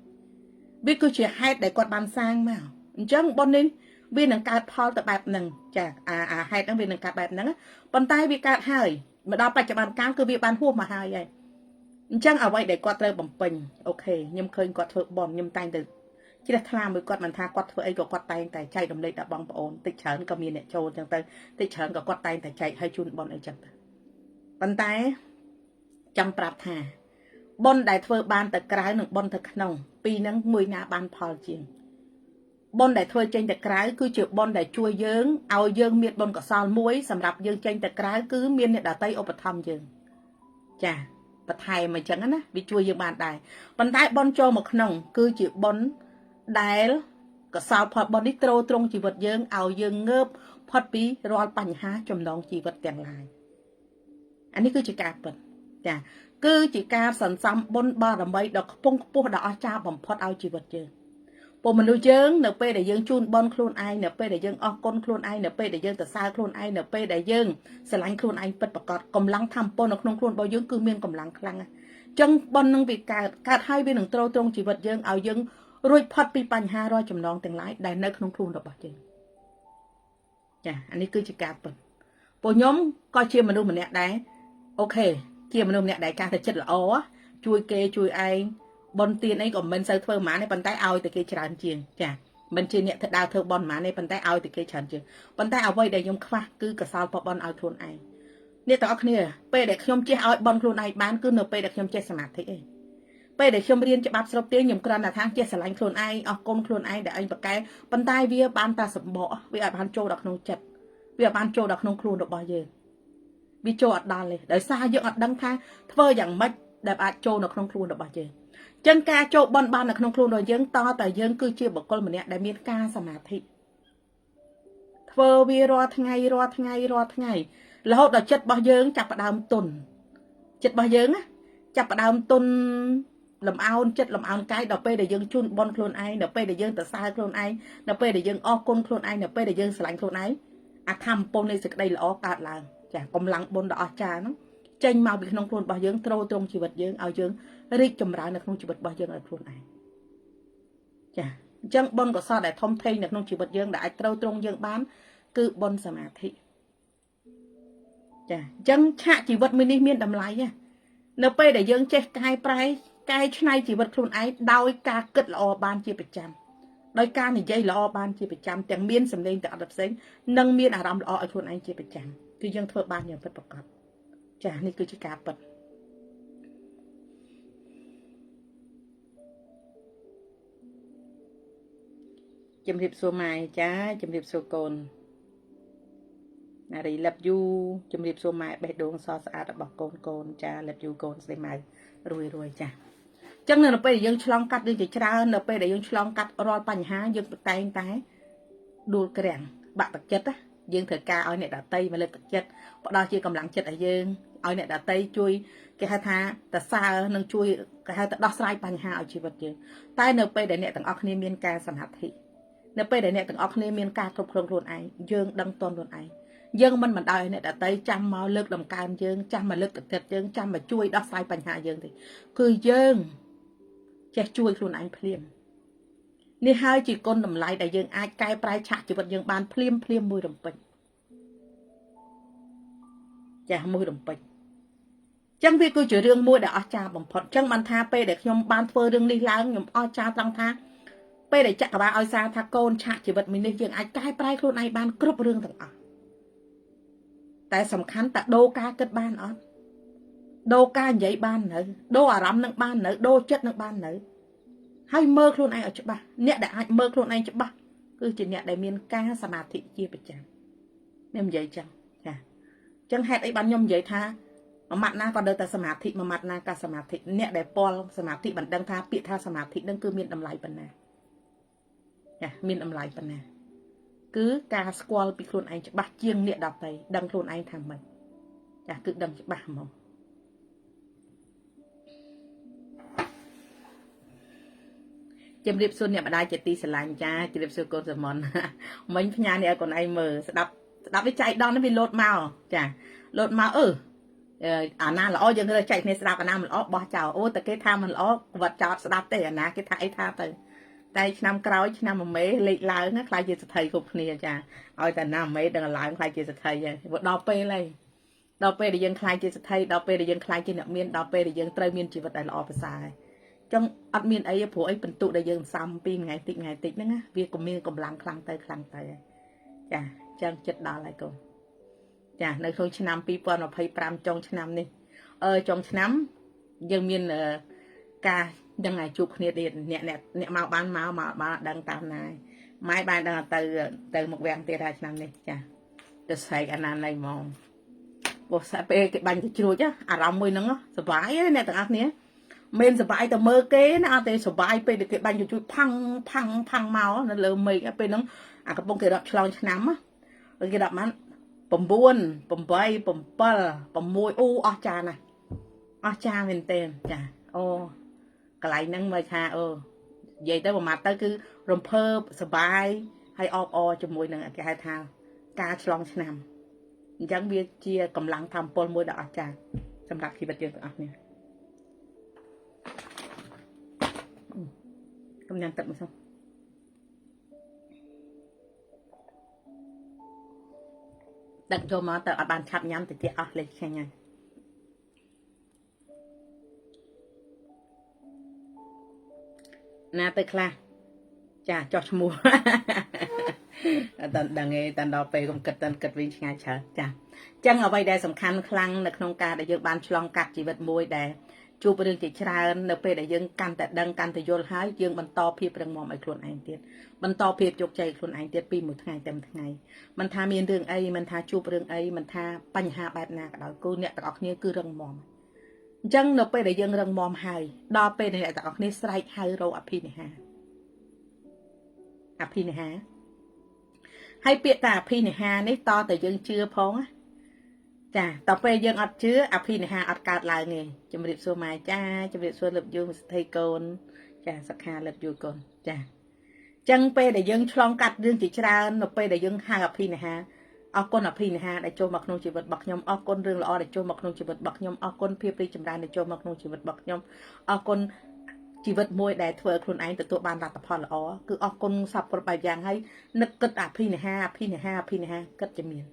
biết cứ chỉ hai để quát bàn sang mà chẳng bọn nên vì nâng ca Paul tập bạp nâng chả hai đang vì nâng ca bạp nâng bắn tay vì ca hai mà đọc bạch cho bàn cam cứ vì bàn hua mà hai vậy chẳng ở vậy để quát rơi bằng bình ok nhưng khơi quát thợ bom nhưng tay từ chỉ là tham mới quát mình tha quát thợ ấy có quát tay tại chạy đồng lấy đã bằng ổn tích chấn có miền nè trâu chẳng tới tích chấn có quát tay tại chạy hay chun bọn ấy chẳng tới bắn tay chẳng prap thà bọn đại thợ ban tại cái nâng bọn thật nông pi nâng mùi ngã ban Paul chiên bọn đại thợ trên tại cái cứ chịu bọn đại chui dướng ao dướng miệt bọn có sao muối sầm rạp dướng trên tại cái cứ miền nè đã tay ô bật thăm dướng chà bật thầy mà chẳng á bị chui dướng bàn đại bọn đại bọn cho một nông cứ chịu bọn đại có sao phật bọn đi trâu trong chỉ vật dướng ao dướng ngớp phật bí rồi bành há chùm đón chỉ vật tiền lại anh ấy cứ chỉ cả bật chà cứ chỉ ca sẵn xăm bốn ba làm mấy đọc phong phố đỏ cha bằng phật ao chỉ vật dướng bộ mình nuôi dướng np để dướng chun bon khuôn ai np để dướng o con khuôn ai np để dướng từ xa khuôn ai np để dướng sẽ lánh khuôn ai bật bạc cọt cầm lăng thăm pon nó không khuôn bao dướng cứ miên cầm lăng khăng chân bon năng bị cả hai bên đường trâu trong chỉ vật dướng ao dướng rồi phật bị bành ha rồi chầm nón tiền lái đại nơi không khuôn được bao dướng chà anh ấy cứ chỉ cả bật bộ nhóm coi chia mình nuôi mình nè đấy ok chia mình nuôi nè đại ca thì chất là ó chui kê chui ai bọn tiền ấy còn mình sẽ thơ má này bàn tay ao từ cái tràn chiên chả mình chỉ nhận thật đào thơ bọn má này bàn tay ao từ cái tràn chiên bàn tay ao vây để nhung khoa cứ cả sao bọn ao thôn ai nè tao kia pe để nhung che ao bọn thôn ai bán cứ nợ pe để nhung che sẵn thế pe để nhung riêng cho bác sắp tiếng nhung cần là tháng che sẵn thôn ai con thôn ai để anh bạc cái bàn tay vía ban ta sập bỏ vì ở ban châu đặc nông chật vì ở ban châu đặc nông khuôn được bao giờ vì châu ở đàn này để xa dựng ở đăng thang thơ dạng mất để bạn châu đặc nông khuôn được bao giờ chân ca châu bon ban là không khuôn rồi dương to tại dương cứ chia một con mình nè đại miên ca sầm hạt thị phơ vi ro tháng ngày là hốt là chất bao dương chặt vào đàm tuần chất bao dương á chặt vào đàm tuần làm ao chất làm ao cái đập pe để dương chun bon khuôn ai đập pe để dương từ xa khuôn ai đập pe để dương o con khuôn ai đập pe để dương sành khuôn ai tham pon này đây là o cạt là chả cầm lăng bon đỏ trà nó tranh màu bị không khuôn bao dương trâu trong chỉ vật dương ao dương riêng chùm ráo là không chỉ vật bao dương ở khuôn này chà chân bon có sao để thông thay là không chỉ vật dương đã trâu trong dương bán cứ bon sầm thị chà chân chạ chỉ vật mini miên đầm lái nha np để dương che cai prai cai này chỉ vật khuôn ấy đau ca cất là ban chia bịch trăm đôi ca này dây là ban chia bịch trăm tiếng miên sầm lên tạo đập xén nâng miên làm là ở khuôn anh chia bịch trăm cứ dương thợ ban nhiều vật bọc cọp chà này cứ chỉ cả bật chấm điệp số mai chá chấm điệp số cồn này lập du chấm điệp số mai bẹt đuông so sạt bọc cồn chá lập du cồn xây mai rồi chá chẳng nên là bây giờ dân chlong cắt đi chỉ ra là bây giờ dân chlong cắt rồi bánh há dân tay đua cái đèn bạc bạc chất á dân thời ca ở này đã tây mà lên bạc chất bọn đó chưa cầm lặng chất ở dân ở này đã tây chui cái hai tha ta xa nâng chui cái hai ta đo sai bánh há ở chỉ vật chứ tay nợ bây giờ này tầng óc miên ca sản hạt thị nợ bây giờ này tầng óc miên ca không không luôn ai dân đăng tôn luôn ai dân mình đòi này đã tây trăm mau lực làm cam dân trăm mà lực thịt dân trăm mà chui đo sai bánh há dân thì cứ dân che chui luôn anh phimนี่ให้จีก้นดำไหลแต่ยังอายกายปลายฉากจีบยังบานเพลียมมือดำปิงจะมือดำปิงจังพี่กูจะเรื่องมือเดี๋ยวอาจารย์บ่มพอจังมันทาไปเด็กยมบานเฟอเรื่องลีล้างยมอาจารย์ตั้งทาไปเด็กจักรบาลเอาซาทาโกนฉากจีบมีนี่ยังอายกายปลายคนไอ้บานกรุบเรื่องต่างแต่สำคัญแต่โดกาเกิดบ้านอ๋อโดกาใหญ่บ้านเนอโดอารมณ์นักบ้านเนอโดเจ็ดนักบ้านเนอให้เมื่อครูนายเอาจับบ้าเนี่ยได้เมื่อครูนายจับบ้าคือจีเนี่ยได้มีการสมาธิจีประจังเนี่ยมันใหญ่จังค่ะจังเหตุไอ้บ้านยมใหญ่ท่ามามัดหน้าก็เดินแต่สมาธิมามัดหน้าการสมาธิเนี่ยได้ปอลสมาธิบันดังท่าปิดท่าสมาธินั่นคือมีดำไหลปันนาค่ะมีดำไหลปันนาคือการสควอลปีครูนายจับบ้าเจียงเนี่ยดับไปดังครูนายทำมันค่ะคือดังจับบ้ามอง chấm điệp xuân nhà bà đai chật ti sờ lạnh cha chấm điệp xuân con sờ mòn mình nhà này còn ai mờ đập với chạy đón nó bị lột màu chả lột màu à na là dân người chạy này đạp à na mình bỏ chào ôแต่cái tham mình vật chọt đạp tới à na cái thay tham tới tay năm cào năm mà mấy lịch lại nó khai chỉ thầy cục này chả ôiแต่năm mấy đừng lại khai chỉ thầy vậy vật đào pe này đào pe để dân khai chỉ thầy đào pe để dân khai chỉ nợ miên đào pe để dân trai miên chỉ vật đại là ở sai trong ở miên ấy phụ ấyเป็นtụ để dân xăm pin ngày tịt nữa á việc của miên cầm lăng khăng tay chả chân chết đào lại cùng chảในช่วงឆ្នាំ 2025 ចុងឆ្នាំនេះចុងឆ្នាំយើងមានការដឹងឲ្យជួបគ្នាទៀតអ្នកមកបានដឹងតាមណាយម៉ែបានដឹងទៅមកវាំងទៀតហើយឆ្នាំនេះចាទៅស្រែកអាណាណៃហ្មងពោះសាពេលគេបាញ់ទៅជ្រួចអារម្មណ៍មួយហ្នឹងសុបាយអ្នកទាំងអស់គ្នាមិនសុបាយទៅមើលគេណាអត់ទេសុបាយពេលគេបាញ់ទៅជួយផាំងមកនៅលើមេឃពេលហ្នឹងអាកំពុងគេរត់ឆ្លងឆ្នាំគេដាក់បាន9 8 7 6អូអស់ចាណាអស់ចាមែនទេចាអូកន្លែងហ្នឹងមើលថានិយាយទៅប្រមាថទៅគឺរំភើបសប្បាយហើយអបអរជាមួយនឹងគេហៅថាការឆ្លងឆ្នាំអញ្ចឹងវាជាកម្លាំងធម៌ពលមួយដ៏អស្ចារ្យសម្រាប់ជីវិតយើងទាំងអស់គ្នាកុំញ៉ាំទឹកមកសិនដឹកចូលមកទៅអត់បានឆាប់ញ៉ាំទៅទៀតអស់លេខខាញ់ហើយណាទៅខ្លះចាចោះឈ្មោះអត់ដឹងទេតាដល់ពេលកុំគិតវិញឆ្ងាយច្រើនចាអញ្ចឹងអ្វីដែលសំខាន់ខ្លាំងនៅក្នុងការដែលយើងបានឆ្លងកាត់ជីវិតមួយដែលជួបរឿងជាច្រើននៅពេលដែលយើងកាន់តែដឹងកាន់តែយល់ហើយយើងបន្តភាពរឹងមាំឲ្យខ្លួនឯងទៀតបន្តភាពជោគជ័យខ្លួនឯងទៀតពីមួយថ្ងៃទៅមួយថ្ងៃមិនថាមានរឿងអីមិនថាជួបរឿងអីមិនថាបញ្ហាបែបណាក៏ដោយគូអ្នកទាំងអស់គ្នាគឺរឹងមាំអញ្ចឹងនៅពេលដែលយើងរឹងមាំហើយដល់ពេលដែលអ្នកទាំងអស់គ្នាស្រែកហៅរកអភិនិហាហើយពាក្យថាអភិនិហានេះតតែយើងជឿផងណាចាតពេលយើងអត់ជឿអភិនិហាអត់កើតឡើងទេជំរាបសួរម៉ែចាជំរាបសួរលឹបយូស្ថេកូនចាសក្ខាលឹបយូកូនចាចឹងពេលដែលយើងឆ្លងកាត់រឿងជាច្រើននៅពេលដែលយើងហៅអភិនិហាអរគុណអភិនិហាដែលចូលមកក្នុងជីវិតរបស់ខ្ញុំអរគុណរឿងល្អដែលចូលមកក្នុងជីវិតរបស់ខ្ញុំអរគុណភាពរីកចម្រើនដែលចូលមកក្នុងជីវិតរបស់ខ្ញុំអរគុណជីវិតមួយដែលធ្វើឲ្យខ្លួនឯងទទួលបានលទ្ធផលល្អគឺអរគុណសពគ្រប់បែបយ៉ាងហើយនឹកគិតអភិនិហាគិតជាមាន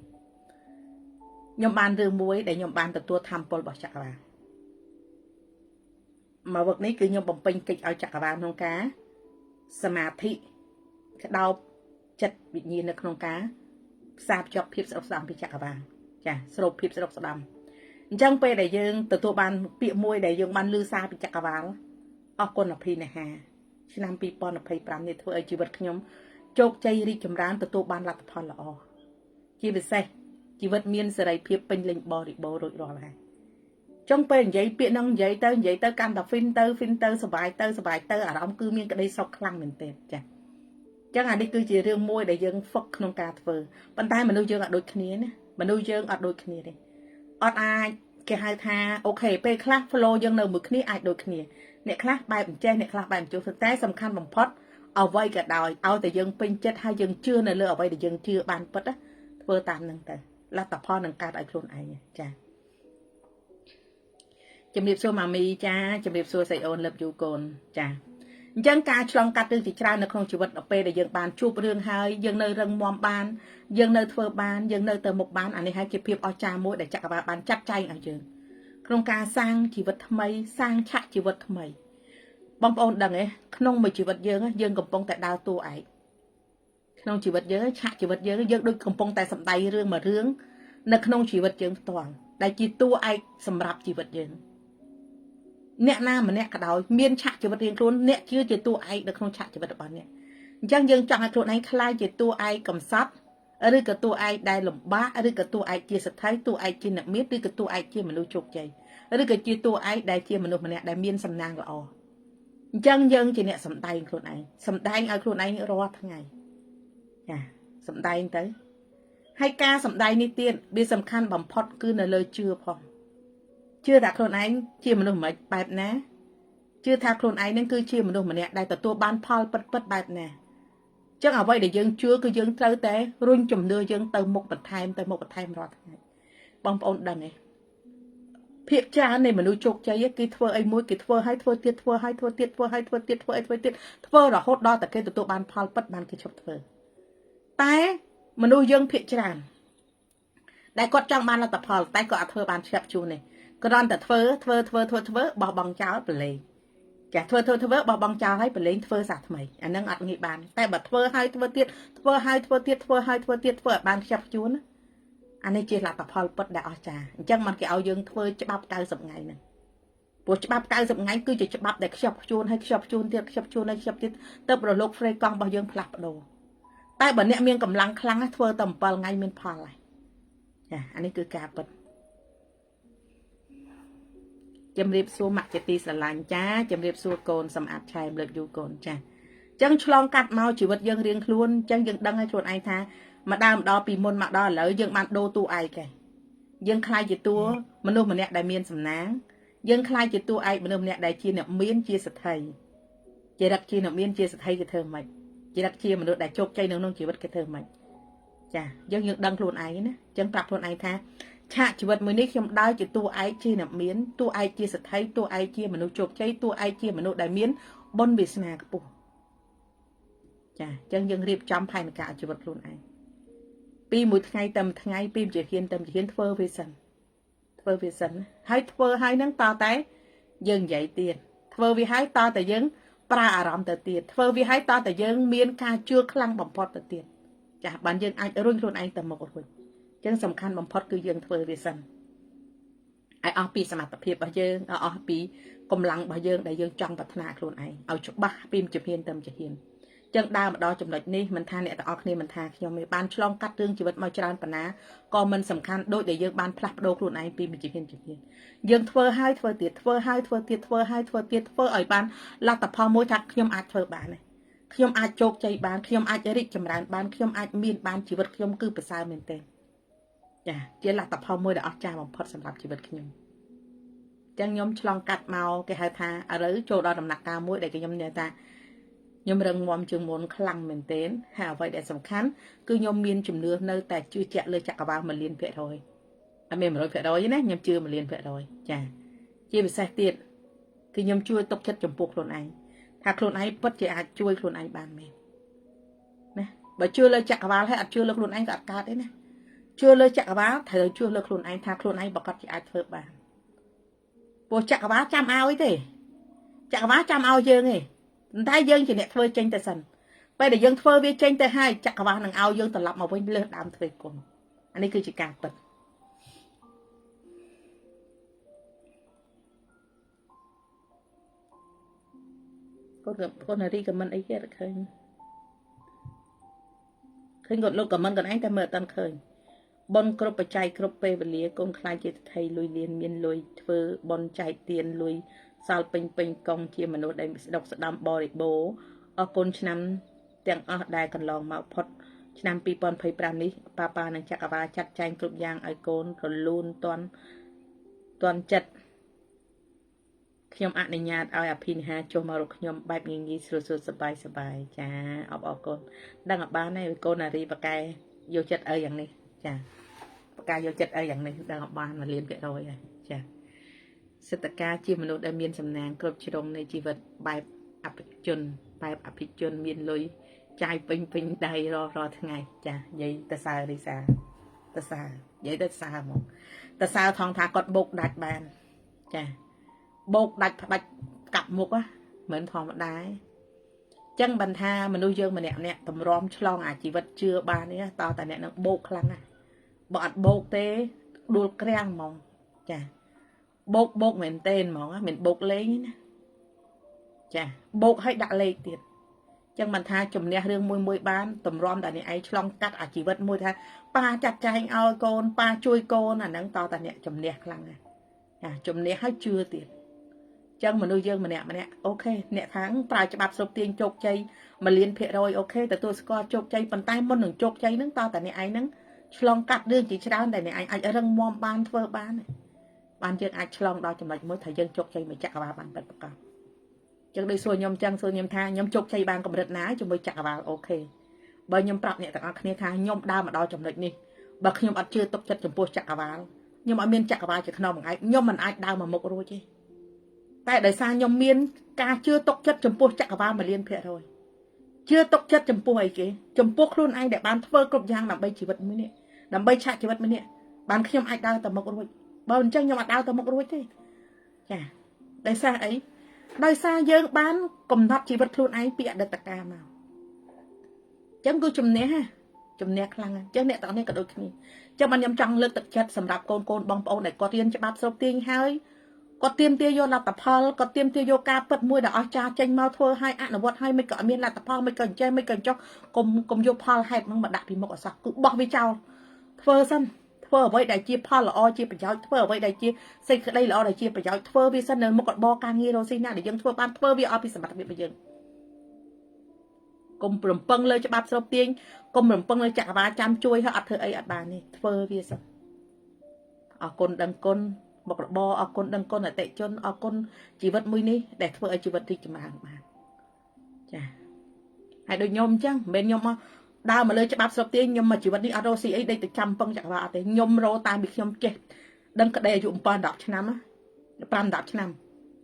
ខ្ញុំបានរឿងមួយដែលខ្ញុំបានទទួលធម៌ពលរបស់ចក្រវាឡមកវឹកនេះគឺខ្ញុំបំពេញកិច្ចឲ្យចក្រវាឡក្នុងការសមាធិក្តោបចិត្តវិញ្ញាណនៅក្នុងការផ្សារភ្ជាប់ភាពស្រុកស្ដាំពីចក្រវាឡចាស្រូបភាពស្រុកស្ដាំអញ្ចឹងពេលដែលយើងទទួលបានពាក្យមួយដែលយើងបានលើសារពីចក្រវាឡអរគុណអភិនិហាឆ្នាំ 2025 នេះធ្វើឲ្យជីវិតខ្ញុំជោគជ័យរីកចម្រើនទទួលបានលទ្ធផលល្អជាពិសេសជីវិតមានសេរីភាពពេញលេញបរិបូរណ៍រួចរាល់ហើយចុងពេលនិយាយពាក្យហ្នឹងនិយាយទៅកាន់តែហ្វីនទៅសុបាយទៅអារម្មណ៍គឺមានក្តីសុខខ្លាំងមែនទែនចា៎ចឹងអានេះគឺជារឿងមួយដែលយើងហ្វឹកក្នុងការធ្វើប៉ុន្តែមនុស្សយើងអត់ដូចគ្នាណាមនុស្សយើងអត់ដូចគ្នាទេអត់អាចគេហៅថាអូខេពេលខ្លះ flow យើងនៅមួយគ្នាអាចដូចគ្នាអ្នកខ្លះបែបអញ្ចេះអ្នកខ្លះបែបអញ្ចឹងតែសំខាន់បំផុតអ្វីក៏ដោយឲ្យតែយើងពេញចិត្តហើយយើងជឿនៅលើអ្វីដែលយើងជឿបានពិតធ្វើតាមនឹងទៅលទ្ធផលនឹងកើតឲ្យខ្លួនឯងចាជំរាបសួរម៉ាមីចាជំរាបសួរស្រីអូនលឹបយូកូនចាអញ្ចឹងការឆ្លងកាត់រឿងជាច្រើននៅក្នុងជីវិតដល់ពេលដែលយើងបានជួបរឿងហើយយើងនៅរឹងមាំបានយើងនៅធ្វើបានយើងនៅទៅមុខបានអានេះហើយជាភាពអស្ចារ្យមួយដែលចក្រវាឡបានចាត់ចែងឲ្យយើងក្នុងការសាងជីវិតថ្មីសាងឆាកជីវិតថ្មីបងប្អូនដឹងទេក្នុងមួយជីវិតយើងកំពុងតែដើរតួឯកក្នុងជីវិតយើងឆាកជីវិតយើងដូចកំពុងតែសម្ដែងរឿងមួយរឿងនៅក្នុងជីវិតយើងផ្ទាល់ដែលជាតួឯកសម្រាប់ជីវិតយើងអ្នកណាម្នាក់ក៏ដោយមានឆាកជីវិតរៀងខ្លួនអ្នកជាតួឯកនៅក្នុងឆាកជីវិតរបស់អ្នកអញ្ចឹងយើងចង់ឲ្យខ្លួនឯងខ្លាយជាតួឯកកំសត់ឬក៏តួឯកដែលលំបាកឬក៏តួឯកជាសទ្ធីតួឯកជាអ្នកមានឬក៏តួឯកជាមនុស្សជោគជ័យឬក៏ជាតួឯកដែលជាមនុស្សម្នាក់ដែលមានសំណាងល្អអញ្ចឹងយើងជាអ្នកសម្ដែងខ្លួនឯងសម្ដែងឲ្យខ្លួនឯងរាល់ថ្ងៃចាសម្ដែងទៅហើយការសម្ដែងនេះទៀតវាសំខាន់បំផុតគឺនៅលើជឿផងជឿថាខ្លួនឯងជាមនុស្សមិនបែបណា chưa tha khuôn ai nên cứ chia mà đâu mà nè đại tụi ban phal bật bài nè chắc ở vậy để dương chưa cứ dương tới té run chùm đưa dương từ một bậc thang rồi bong ôn đằng này phiệt cha này mà nuôi chục cháy cái thưa ấy mũi cái thưa hai thưa tiết thưa là hốt đo tại cái tụi ban phal bật ban cái chụp thưa té mà nuôi dương phiệt cha đại quạt trong ban là tập phal tay có thưa ban chụp chu này có đòn tại thưa bỏ bằng cháo bể chả thưa bỏ bằng cháo hay bể thưa sạch mày anh đang ăn nghị bàn tay bật thưa hai thưa tiết ban chụp chu nữa anh ấy chỉ là tập hợp bất đạo trà chẳng mà cái áo dương thôi cho bắp cao dập ngày này buổi cho bắp cao dập ngày cứ chỉ cho bắp để chọc chuôn hay chọc chuôn hay chọc tiết tập rồi lúc phơi con bao dương phật đồ tay bẩn nẹm miên cầm lăng khăng thôi tầm bờ ngày miên phật lại anh ấy cứ cà bật chấm riệp xua mặt cái tì sờ lạnh cha chấm riệp xua cồn sầm ạt chai lợt du cồn cha chẳng chlong cắt mau chỉ vật dương riêng luôn chẳng dương đăng hay chuột ai tha mà đam đo pì môn mà đo lỡ dương bạn đô tu ai kì dương khai chỉ tua mà nô mà nẹt đại miên sầm náng dương khai chỉ tua ai mà nô mà nẹt đại chia nẹt miên chia sệt thầy chỉ đặt chia nẹt miên chia sệt thầy cái thơ mày chỉ đặt chia mà nô đại chốt chay nông chỉ vật cái thơ mày chà dương dương đăng luôn ai nè chẳng tập luôn ai tha chạ chỉ vật mới nít trong đai chỉ tua ai chia nẹt miên tua ai chia sệt thầy tua ai chia mà nô chốt chay tua ai chia mà nô đại miên bon bì sna cái bù chà chẳng dương riệp chăm phải cả chỉ vật luôn ai pi một ngày tầm ngày pi chỉ hiền tầm chỉ hiền thơ vi sân hai thơ hai nắng to té dừng dậy tiền thơ vi hai to tại dừng pra aram tại tiền thơ vi hai to tại dừng miên ca chưa khăng bầm phật tại tiền chả bạn dừng anh running luôn anh tầm một rồi chân sầm khăn bầm phật cứ dừng thơ vi sân ai ở pi sầm tập hiệp bao dừng ở pi cầm lăng bao dừng đại dừng trong bát na luôn anh ở chụp ba pi chỉ hiền tầm chỉ hiền chẳng đa mà đo chấm lệch ní mình tha nè ở kia mình tha khi mình ban chlong cắt tương chỉ vật màu tràn bản ná còn mình sầm khăn đôi để dương ban plak đôi luôn anh pi mình chỉ hiền dương thưa hai thưa tiệt thưa ở ban là tập hoa môi chặt khi ai thưa bạn này khi ai chốt chạy ban khi ai chạy đi chấm đàn ban khi ai miên ban chỉ vật khi cứ phải sai mình tên chỉ là tập hoa môi để ở trà bằng phật sầm lập chỉ vật khi chẳng nhóm chlong cắt màu cái hai tha ở đấy chỗ đó nằm nặc cao môi để cái nhóm nhà ta nhôm rừng mồm chừng muốn khăng mình tên hà vậy để sầm khán cứ nhôm miên chùm nưa nơi tại chưa chạy lời chặt vào mình liên vệ thôi anh mình rồi vệ rồi nhé nhôm chưa mà liên vệ rồi chà chia bị sai tiền cứ nhôm chui tốc chất chùm buộc luôn anh thạc luôn anh bất chỉ ai chui luôn anh bàn mình nè bởi chưa lời chặt vào hay chưa lực luôn anh gạt cá đấy nè chưa lời chặt vào thầy chưa lực luôn anh thạc luôn anh bảo cắt chỉ ai thợ bàn bộ chặt vào trăm ao ấy thế chặt vào trăm ao dương này thái dương chỉ nẹt phơi tranh tại sân bây giờ dương phơi với tranh tại hai chặt vào nàng ao dương tập lập mà với lên đám thuê cùng anh ấy cứ chỉ cả bật con này đi cầm mình ấy kia được khơi khơi ngột lâu cầm mình còn anh ta mở tan khơi bon crop chạy crop pe về lìa con khai chỉ thầy lùi liền miên lùi phơi bon chạy tiền lùi sao pin công chia mà nó đem đọc đam bò để bố ở con năm tiếng ở đài còn lòng mà phật năm pi pon phơi pram ní papa năng chắc vào chặt tranh cục giang ở con rồi luôn toàn chặt khi ông ănในญาติเอาอภินิหารចូលមករកខ្ញុំបែបងាយៗស្រួលៗសប្បាយៗចាអបអរគុណដឹងឲ្យបានហើយកូននារីបកែយកចិត្តឲ្យយ៉ាងនេះចាបកែយកចិត្តឲ្យយ៉ាងនេះដឹងឲ្យបានមកលៀនភាគរយហើយចាសិទ្ធិការជាមនុស្សដែលមានសំណាងគ្រប់ជ្រុងនៃជីវិតបែបអភិជនមានលុយចាយពេញដៃរាល់ថ្ងៃចានិយាយតសើរីសាតសើនិយាយទៅតសើហ្មងតសើថងថាគាត់បោកដាច់បានចាបោកដាច់ផ្ដាច់កាប់មុខមិនធម្មតាចឹងបានថាមនុស្សយើងម្នាក់តម្រាំឆ្លងអាជីវិតជឿបាននេះតើតែអ្នកនឹងបោកខ្លាំងណាស់បើអត់បោកទេដួលក្រាំងហ្មងចាបោកមែនទេហ្មងមិនបោកលេងណាចាបោកឲ្យដាក់លេខទៀតចឹងមិនថាជំនះរឿងមួយបានតម្រាំតែអ្នកឯងឆ្លងកាត់អាជីវិតមួយថាប៉ាចាត់ចែងឲ្យកូនប៉ាជួយកូនអាហ្នឹងតើតែអ្នកជំនះខ្លាំងណាស់ចាជំនះឲ្យជឿទៀតចឹងមនុស្សយើងម្នាក់អូខេអ្នកខាងប្រើច្បាប់ស្រុកទាញជោគជ័យ1លានភាគរយអូខេទទួលស្គាល់ជោគជ័យប៉ុន្តែមុននឹងជោគជ័យហ្នឹងតើតែអ្នកឯងហ្នឹងឆ្លងកាត់រឿងជាច្រើនតែអ្នកឯងអាចរឹងមាំបានធ្វើបានយើងអាចឆ្លងដល់ចំណុចមួយថាយើងជោគជ័យមួយចក្រវាឡបានពិតប្រាកដ chẳng đây xua nhom chăng xua nhom tha nhom chụp chay bàn cầm rệt ná cho mới chặt vào ok bởi nhom prap nhẹ tặng kia tha nhom đa mà đo chồng lệch đi bậc nhom ăn chưa tốc chất chồng po chặt vào nhom ở miền chặt vào chỉ không bằng ai nhom mình ai đau mà một rồi chứ tại đời xa nhom miền ca chưa tốc chất chồng po chặt vào mà liên hệ rồi chưa tốc chất chồng po ấy kì chồng po luôn ai để bán phơi cột giang làm bay chỉ vật mới nè làm bay chặt chỉ vật mới nè bán khi nhom ai đau tầm một rồi bao nhiêu nhom ăn đau tầm một rồi chứ chà đời xa ấy đời xa dương bán cầm thắt chỉ vật luôn ai bịa được tất cả mà chẳng cứ chùm nè ha chùm nè khăng chứ nè tao nè cả đôi khi cho bạn nhầm trăng lực thực chất sầm đạp côn bong bóng này có tiền cho bác sâu tiền hơi có tiền tiêu vô là tập hall có tiền tiêu vô ca bật môi đã cha tranh mau thôi hai ăn ở vót hai mấy cỡ miên là tập hall mấy cần chơi mấy cần cho cùng vô hall hay mà đạp thì một ở sạc cứ bỏ với cháu thơ sân thơ với đại chia hall là o chia phải giáo thơ với đại chia xây đây là o đại chia phải giáo thơ vì sân nên một con bo càng nghi rồi xin nào để dân thơ ban thơ vì o vì sầm đạp bị bây giờ cùng rầm pâng lên cho bác sâu tiền cùng rầm pâng lên chả và chăm chui hết thơ ấy ở bàn này thơ vì sân ở con đằng con một bò ở con đằng con ở tệ chân ở con chỉ vật mũi ní để thưa ở chỉ vật thì mà chà hai đôi nhôm chăng bên nhôm đau mà lên cho bắp sập tiên nhưng mà chỉ vật đi ở đâu xí ấy đây từ trăm phân chặt vào thì nhôm rô tai bị nhôm chết đằng cái đây dụng pan đọt năm á pan đọt năm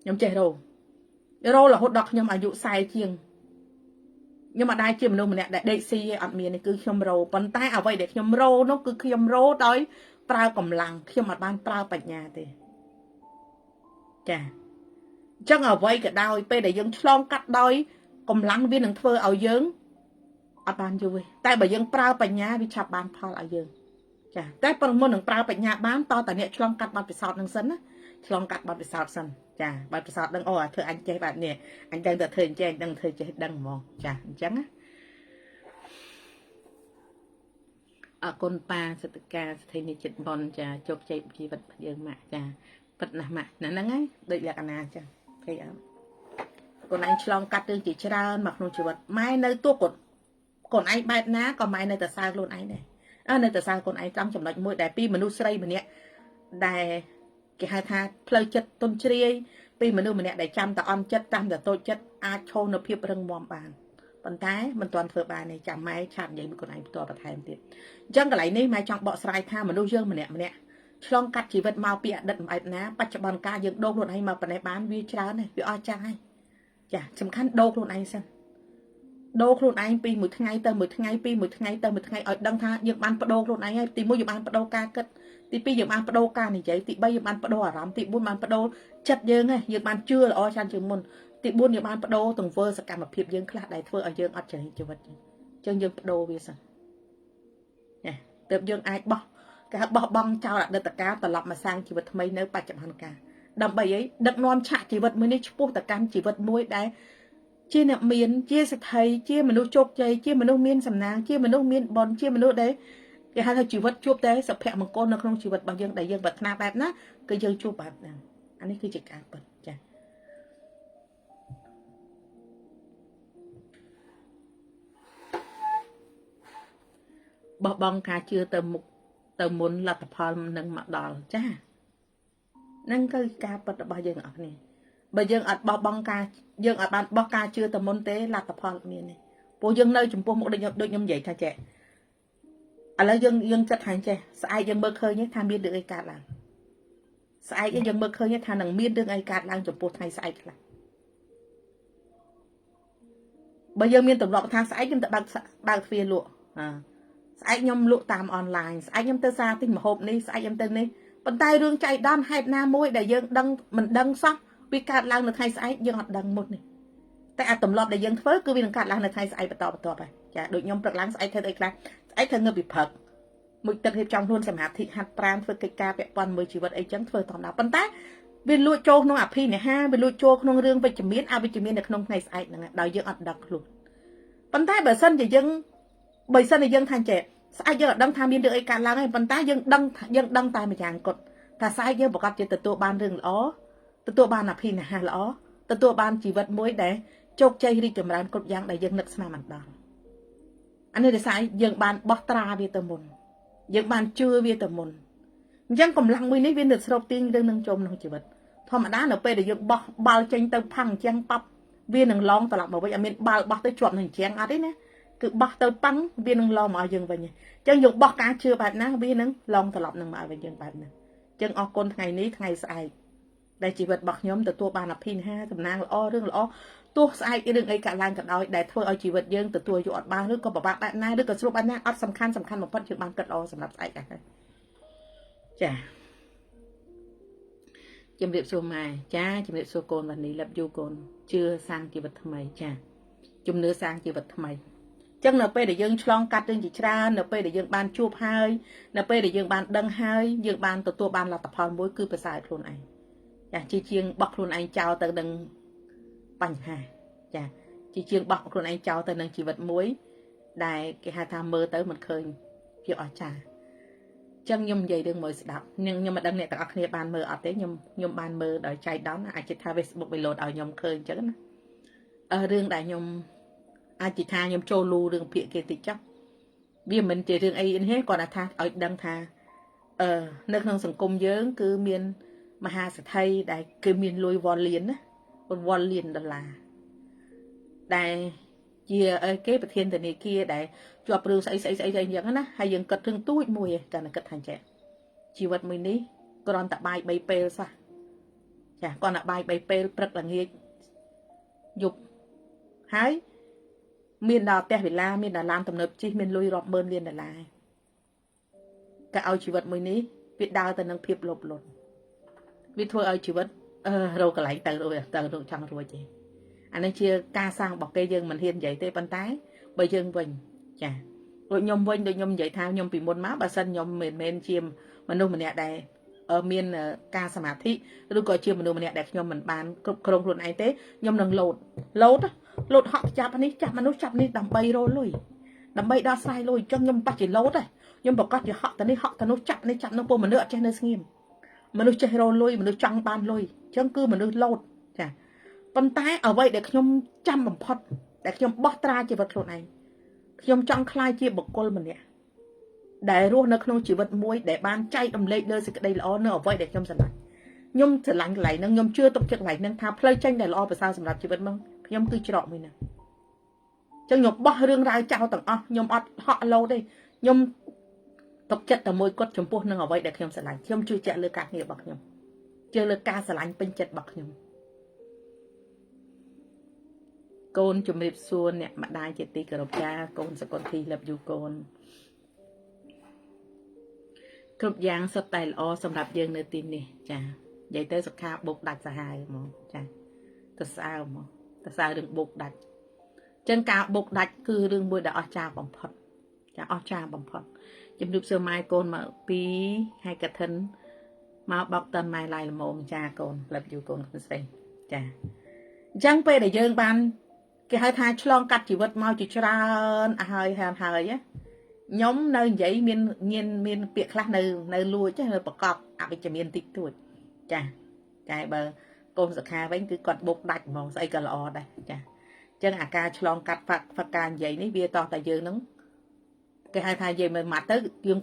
nhôm chết rô là hốt đọt nhưng mà dụ sai chiêng nhưng mà đai chiêng mình nè đây xí ở miền này cứ nhôm rô pan tai ở vậy để nhôm rô nó cứ nhôm rô đói prao cầm lăng khi mà ban prao bạch nhà thì chà chẳng ở vậy cái đôi pe để dân slong cắt đôi cầm lăng viên đừng thưa ở dướng ở ban vui tại bởi dân prao bạch nhà bị chập ban phao ở dướng chà tại phần môn đừng prao bạch nhà bán to tại nè slong cắt ban bị sọt đừng sấn á slong cắt ban bị sọt sân chà ban bị sọt đừng ô thưa anh chơi bạn nè anh đang thời chơi đang thời chơi đang mòn chà chẳng á ở con pa sẽ tự ca thì này chuyện bon trà chụp chạy chi vật dương mạ trà vật là mạ nè nắng ấy đợi là cana trà thấy không còn anh long cắt tương chỉ ra mặc luôn chỉ vật mai nơi tua còn anh bạch ná còn mai nơi tờ sao luôn anh này nơi tờ sao còn anh trong chồng lạnh mũi đại pi mình nuôi xây mình nè đại cái hai tha plei chất tôn tri pi mình nuôi mình nè đại trăm tờ on chất trăm tờ tôi chất a chô nó phiêu rừng mòm bàn bàn tay mình toàn phơi bàn này chạm máy chạm vậy còn anh to bật thêm tiền chẳng cái này ní mai trong bọ sài tha mà nuôi dương mình nè trong cắt chỉ vật màu bịa đậm bạch ná bắt cho bàn ca dựng đô luôn hay mà này bán vi trá này vi o trai chả sầm khăn đô luôn anh xem đô luôn anh pi một ngày tờ một ngày pi một ngày tờ một ngày ở đăng tha dựng bán đô luôn anh tìm mua dựng bán đô ca cất thì pi dựng bán đô ca này vậy thì bây dựng bán đô ở rắm thì buôn bán đô chặt dương này dựng bán chưa là o chan chừng môn thì buôn dựng bán đô từng vơ sẽ cảm một phiệp dương khác đại thưa ở dương ở trời chịu vật chân dương đô vì sao nè tự dương ai bỏ cái bỏ băng trao lại được tất cả tập mà sang chỉ vật mấy nếu bạch chậm hơn cả đầm bầy ấy đập non chạ chỉ vật mới nên chụp tất cả chỉ vật muối đấy chia nệm miến chia sạch thầy chia mình nuôi chốt chơi chia mình nuôi miên sầm nang chia mình nuôi miên bòn chia mình nuôi đấy cái hai thằng chỉ vật chụp đấy sập hẹ một con nó không chỉ vật bằng dương đại dương vật na bẹp ná cái dương chụp bẹp nè anh ấy cứ chỉ cả bật chả bỏ băng cả chưa tờ muốn là tập hòn nâng mặt đỏ cha nâng cái ca bật bao giờ ở này bây giờ ở bao băng ca dương ở bàn bao ca chưa tờ môn tế là tập hòn miền này bộ dương nơi chúng tôi một đôi nhom vậy thà trẻ à là dương chất hành trẻ sai dương bơ khơi nhé tham biên được ai cả là sai cái dương bơ khơi nhé tham nằng biên được ai cả là chúng tôi thay sai là bây giờ miền tổng lọ thang sai chúng ta bằng phiền lụa anh nhom lụa tam online anh nhom tơ xa tin mà hộp ní anh nhom tên ní bàn tay rương chạy đan hai nam môi để dương đăng mình đăng xong vì cạt lang được hai sai dương hoạt đăng một này tại tầm lọt để dương phơi cứ vì cạt lang được hai sai bật to này chả đội nhom bật lang sai theo đây là anh thân người bị phật một tật hiệp trong luôn xem hạt thị hạt pran phơi cây ca vẹn toàn 10 chỉ vật ấy chẳng phơi toàn nào bàn tay vì lụa trâu nó phi này ha vì lụa trâu không rương về chấm miến được không này sai này đòi dương hoạt đăng luôn bàn tay bờ sân thì dương bởi sân thì dân thành trẻ sai giờ đăng tham biên được ấy cả là ngay bàn tay dân đăng tài mà chàng cột ta sai giờบอกกับจะตัวบ้านเรื่องล้อตัวบ้านน่ะพี่น่ะฮะล้อตัวบ้านชีวิตมวยได้โจกใจรีจำรานกดยางได้ยังนึกสนามันดังอันนี้ได้saiยังบ้านบอตราเวียตมุนยังบ้านเชื่อเวียตมุนยังกำลังมือนี้เวียนเดือดสลบติ้งเรื่องนึงจมนึงชีวิตธรรมดาเนาะไปได้ยังบอลเจงเติมพังจังปั๊บ viên đừng long tao làm mà bây giờ mình bao bao tới chuột hình chén đấy nè cứ bao tới bắn viên đừng long mà dừng về nhỉ chân dùng bao cá chưa bạn ná viên đừng long tao làm đừng mà về dừng bạn nè chân ở con ngày ní ngày sai đây chỉ vật bạc nhóm từ tua ban là pin ha tầm nang là o đương là o tua sai cái đừng ấy cả lan cả đói để thôi ở chỉ vật dương từ tua dọn ba nước có bảo bạn bạn nay nước có số bạn na ấp sầm khăn một phần chữ ban cật o sầm nạp sai cả chà chấm điệp số mai cha chấm điệp số cồn và ní lập du cồn chưa sang chỉ vật thay cha chấm nữa sang chỉ vật thay chân np để dương chlong cắt đương chỉ ra np để dương ban chụp hai np để dương ban đăng hai dương ban từ tua ban là tập hòn mối cư bờ sai luôn này chà chi chiêng bọc luôn anh chào từ đằng bành hà chà chi chiêng bọc luôn anh chào từ đằng chỉ vật muối đài cái hai tham mơ tới một khơi kiểu ở trà chân nhung dây đừng mới đọc nhưng mà đằng này tất cả ban mơ ở thế nhung ban mơ đòi chạy đó là ai chỉ thay Facebook bị lột ở nhung khơi chứ ở đường đại nhung ai chỉ tha nhung trôi lu đường phía kia thì chắc vì mình chỉ đường ấy hết còn là tha ở đằng tha nơi không sừng cung dướng cứ miền mà hà sẽ thay đại cứ miền lùi vòn liền á vòn liền đó là đại chia cái bậc thiên từ này kia đại cho bự xây những cái hay dừng cật thương túi mùi cả là cật thành trẻ chỉ vật mình đi còn tại bài bay pel sao chả còn là bài bay pel rất là nghe dục hái miền đào te phải la miền đào làm tầm nộp chi miền lùi rọp mơn liền là cái ao chỉ vật mình đi việt đào từ năng phiệp lột vì thôi ở chỉ vật rồi cái lại từ rồi chẳng rồi chị anh ấy chia ca sang bọc cây dương mình hiên vậy tê bàn tái bây dương vinh chà rồi nhom vinh rồi nhom vậy thao nhom bị môn má bà sân nhom men chiêm mình đâu mình nè đây ở miền ca sa mạc thị rồi coi chiêm mình đâu mình nè đẹp nhom mình bán krong luôn ai tế nhom đừng lột họ chạp anh ấy chạp mà nó chạp đi đầm bay rồi lui đầm bay đa sai lui cho nhom bắt chỉ lột này nhom bảo có chỉ họ tao nó chạp nó bô mà nữa trên nơi nghiêm mà nó chơi rồi lui mà nó trăng ban lui chân cư mà nó lột chà bàn tay ở vậy để nhom chăm bằng phật để nhom bóc ra chỉ vật luôn này nhom trăng khai chia bậc côn mình nè để luôn nó không chỉ vật muối để ban chay đầm lệ nơi sự đây là nó ở vậy để nhom sẽ lạnh lại nâng nhom chưa tập chất lại nâng tháp play tranh để lo về sao sầm chỉ vật mong nhom cứ chọn mình nè chân nhom bóc riêng ra chào tầng nhom họ lâu đây nhom tập chất là môi cốt chấm buông nâng ở vậy để nhom sẽ lạnh nhom chưa chạy lừa cả nghiệp bậc nhom chưa lừa ca sẽ lạnh bên chất bậc nhom côn chùm riệp xuân nè mặt đai chỉ tì cờ rộp cha côn sẽ còn thi lập du côn cướp giang sắp tay o sầm đạp dương nơi tin nè chà vậy tới sắp khao bột đặt ra hai mà chà thật sao đừng bột đặt chân cao bột đặt cứ đừng bôi đã ở cha bằng phật chà ở cha bằng phật chùm riệp xuân mai côn mà pi hai cả thân mà bọc tân mai lại là một cha côn lập du côn không xây chà chẳng về để dương ban cái hai thai chlong cắt chỉ vật mau chỉ cho ra hơi á nhóm nơi vậy miền biệt khác nơi lui chứ hơi bọc cọp bị chỉ miền tịch tuổi chà cái bờ con giặc hà vẫn cứ còn bột đạch màu xây cờ lò đây chà chân ca chlong cắt phật ca vậy ní bia to tại dương nóng cái hai thai vậy mà mặt tới dương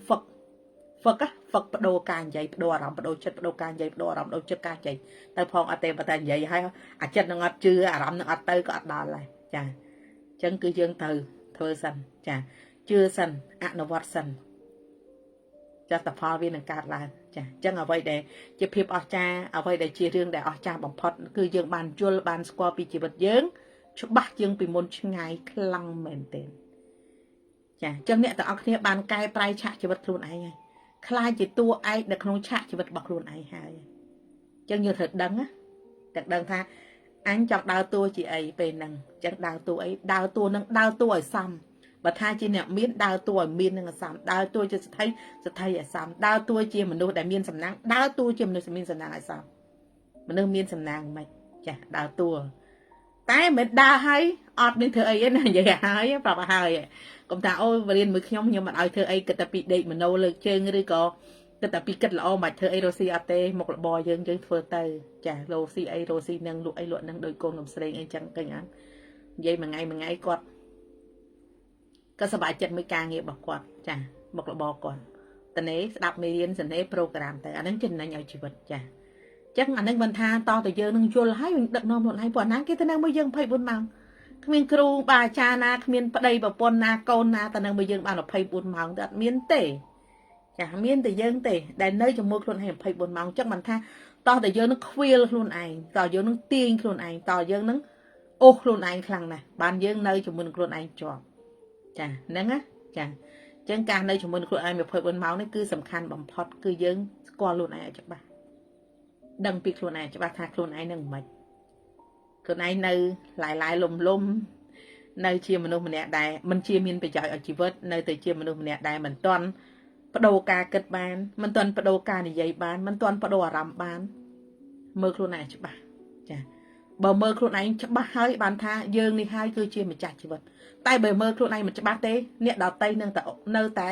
Phật đồ can vậy đồ rộng đồ chất đồ can vậy đồ rộng đồ chất ca vậy tới phong ở và tại vậy hay chất nó ngọt chưa rộng nó ngọt tới có đò lại chà chân cứ dương từ thưa sân chà chưa sân nó vọt sân cho tập phò viên cạt lại chà chân ở vậy để chụp hiệp ở cha ở vậy để chia riêng để ở cha bằng phật cứ dương bàn chua bàn squat bị chỉ vật dương chụp bắt dương bị môn ngày lăng mền tên chà chân nè tao ở bàn cai prai chạ chỉ vật luôn ai khai chỉ tua ai được không chạ chỉ vật bọc luôn ai hay chân như thật đắng á thật đắng tha anh chọn đào tua chị ấy về nằng chẳng đào tua ấy đào tua ở xăm và tha chị nè miên đào tua ở miên nằng xăm đào tua cho sẽ thấy ở xăm đào tua chị mình đâu để miên sầm nang đào tua chị mình sẽ miên sầm nang ở xăm mình đâu miên sầm nang mày chả đào tua cái mình đào hay ọt nên thưa ấy nè vậy hay và hay còn ta ôi và liên mới nhóm nhưng mà ai thưa ấy cái tập bị đệ mình đâu lực chơi người có cái tập bị cất là ô mà thưa ấy rosi ate một là bò dân dân phơi tay chả rosi ấy rosi nâng lụa ấy lụa nâng đôi con làm sấy ấy chẳng canh án vậy mà ngày quạt có sao bài chân mới ca nghiệp bọc quạt chả một là bò còn tần ấy đạp mê điên dần ấy program tại anh ấy chân là nhau chỉ vật chả chắc anh đang bàn tha to từ giờ nâng chua lái mình đợt nôm một hai bọn nắng cái tên đang bây giờ phải buồn màu miền kêu bà cha na miền đây bà pon na con na tên đang bây giờ bạn là phải buồn màu đợt miền tể chả miền từ giờ tể đại nơi trong mưa luôn hay phải buồn màu chắc bàn tha to từ giờ nó khuya luôn ảnh to giờ nó tiên luôn ảnh to giờ nó ô luôn ảnh khăng này bàn giờ nơi trong mình luôn ảnh chọn chả nắng á chả chẳng cả nơi trong mình luôn ảnh mà phải buồn màu nó cứ sầm khăn bằng phật cứ giờ qua luôn ảnh chắc bà đăng bị luôn này cho bà thà luôn này nâng mệtខ្លួនឯងនៅឡាយលំនៅជាមនុស្សម្នាក់ដែលមិនជាមានប្រយោជន៍ឲ្យជីវិតនៅតែជាមនុស្សម្នាក់ដែលមិនទាន់បដូរការគិតបានមិនទាន់បដូរការនិយាយបានមិនទាន់បដូរអារម្មណ៍បានមើលខ្លួនឯងច្បាស់ចាបើមើលខ្លួនឯងច្បាស់ហើយបានថាយើងនេះហើយគឺជាម្ចាស់ជីវិតតែបើមើលខ្លួនឯងមិនច្បាស់ទេអ្នកដតីនឹងតែនៅតែ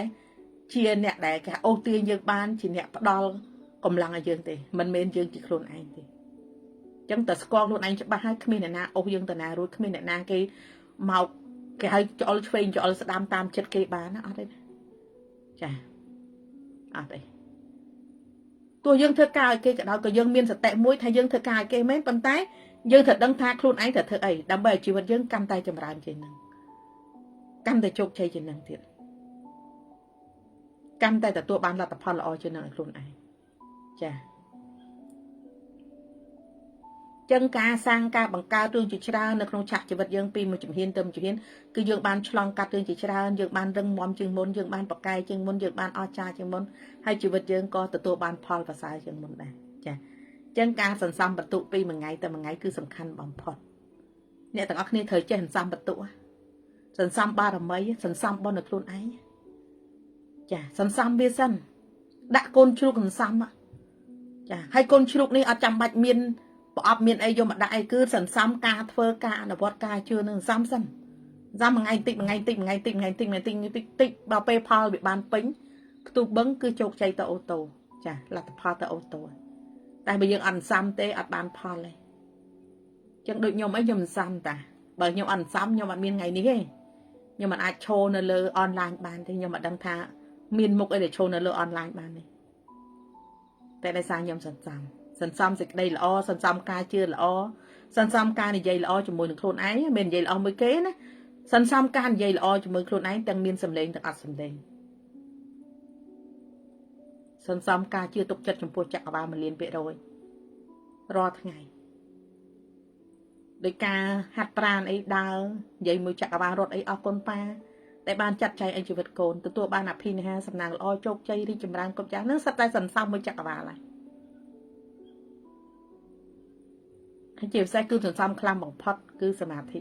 ជាអ្នកដែលគេអូសទាញយើងបានជាអ្នកផ្ដល់កម្លាំងឲ្យយើងទេមិនមែនយើងជាខ្លួនឯងទេចឹងតែស្គាល់ខ្លួនឯងច្បាស់ហើយគ្មានអ្នកណាអូសយើងទៅណារួចគ្មានអ្នកណាគេមកគេឲ្យចោលឆ្វេងចោលស្ដាំតាមចិត្តគេបានណាអត់ទេចាអត់ទេទោះយើងធ្វើការឲ្យគេក៏ដោយក៏យើងមានសតិមួយថាយើងធ្វើការឲ្យគេមែនប៉ុន្តែយើងត្រូវដឹងថាខ្លួនឯងត្រូវធ្វើអីដើម្បីឲ្យជីវិតយើងកាន់តែចម្រើនជាងនឹងកាន់តែជោគជ័យជាងនឹងទៀតកាន់តែទទួលបានលទ្ធផលល្អជាងនឹងឲ្យខ្លួនឯងចាចឹងការសាងការបង្កើតរឿងជាច្រើននៅក្នុងឆាកជីវិតយើងពីមួយជំហានទៅមួយជំហានគឺយើងបានឆ្លងកាត់រឿងជាច្រើនយើងបានរឹងមាំជាងមុនយើងបានប្រកែកជាងមុនយើងបានអស្ចារ្យជាងមុនហើយជីវិតយើងក៏ទទួលបានផលប្រសើរជាងមុនដែរចាចឹងការសន្សំបន្ទុកពីមួយថ្ងៃទៅមួយថ្ងៃគឺសំខាន់បំផុតអ្នកទាំងអស់គ្នាត្រូវចេះសន្សំបន្ទុកសន្សំបារមីសន្សំបុណ្យនៅខ្លួនឯងចាសន្សំវាសិនដាក់កូនជ្រូកសន្សំចាហើយកូនជ្រូកនេះអត់ចាំបាច់មានប្រអប់មានអីយកមកដាក់អីគឺសន្សំការធ្វើការអនុវត្តការជឿនឹងសន្សំសិនសន្សំមួយថ្ងៃតិចដល់ពេលផលវាបានពេញផ្ទុះបឹងគឺជោគជ័យទៅអូតូចាលទ្ធផលទៅអូតូតែបើយើងអត់សន្សំទេអត់បានផលទេចឹងដូចខ្ញុំអីខ្ញុំសន្សំតាបើខ្ញុំអត់សន្សំខ្ញុំអត់មានថ្ងៃនេះទេខ្ញុំមិនអាចឈរនៅលើអនឡាញបានទេខ្ញុំអត់ដឹងថាមានមុខអីដែលឈរនៅលើអនឡាញបានទេតែដោយសារខ្ញុំសន្សំសេចក្តីល្អសន្សំការជឿល្អសន្សំការនិយាយល្អជាមួយនឹងខ្លួនឯងមិននិយាយល្អមួយគេណាសន្សំការនិយាយល្អជាមួយខ្លួនឯងទាំងមានសម្លេងទាំងអត់សម្លេងសន្សំការជឿទុកចិត្តចំពោះចក្រវាល1,000,000%រាល់ថ្ងៃដោយការហាត់ប្រាណអីដើរនិយាយមួយចក្រវាលរត់អីអរគុណប៉ាតែបានចាត់ចែងឲ្យជីវិតកូនទទួលបានអភិនិហាសំណាងល្អជោគជ័យរីកចម្រើនគ្រប់យ៉ាងនឹងសិតតែសន្សំមួយចក្រវាលហើយជាពិសេសគឺសន្សំខ្លាំងបំផុតគឺសមាធិ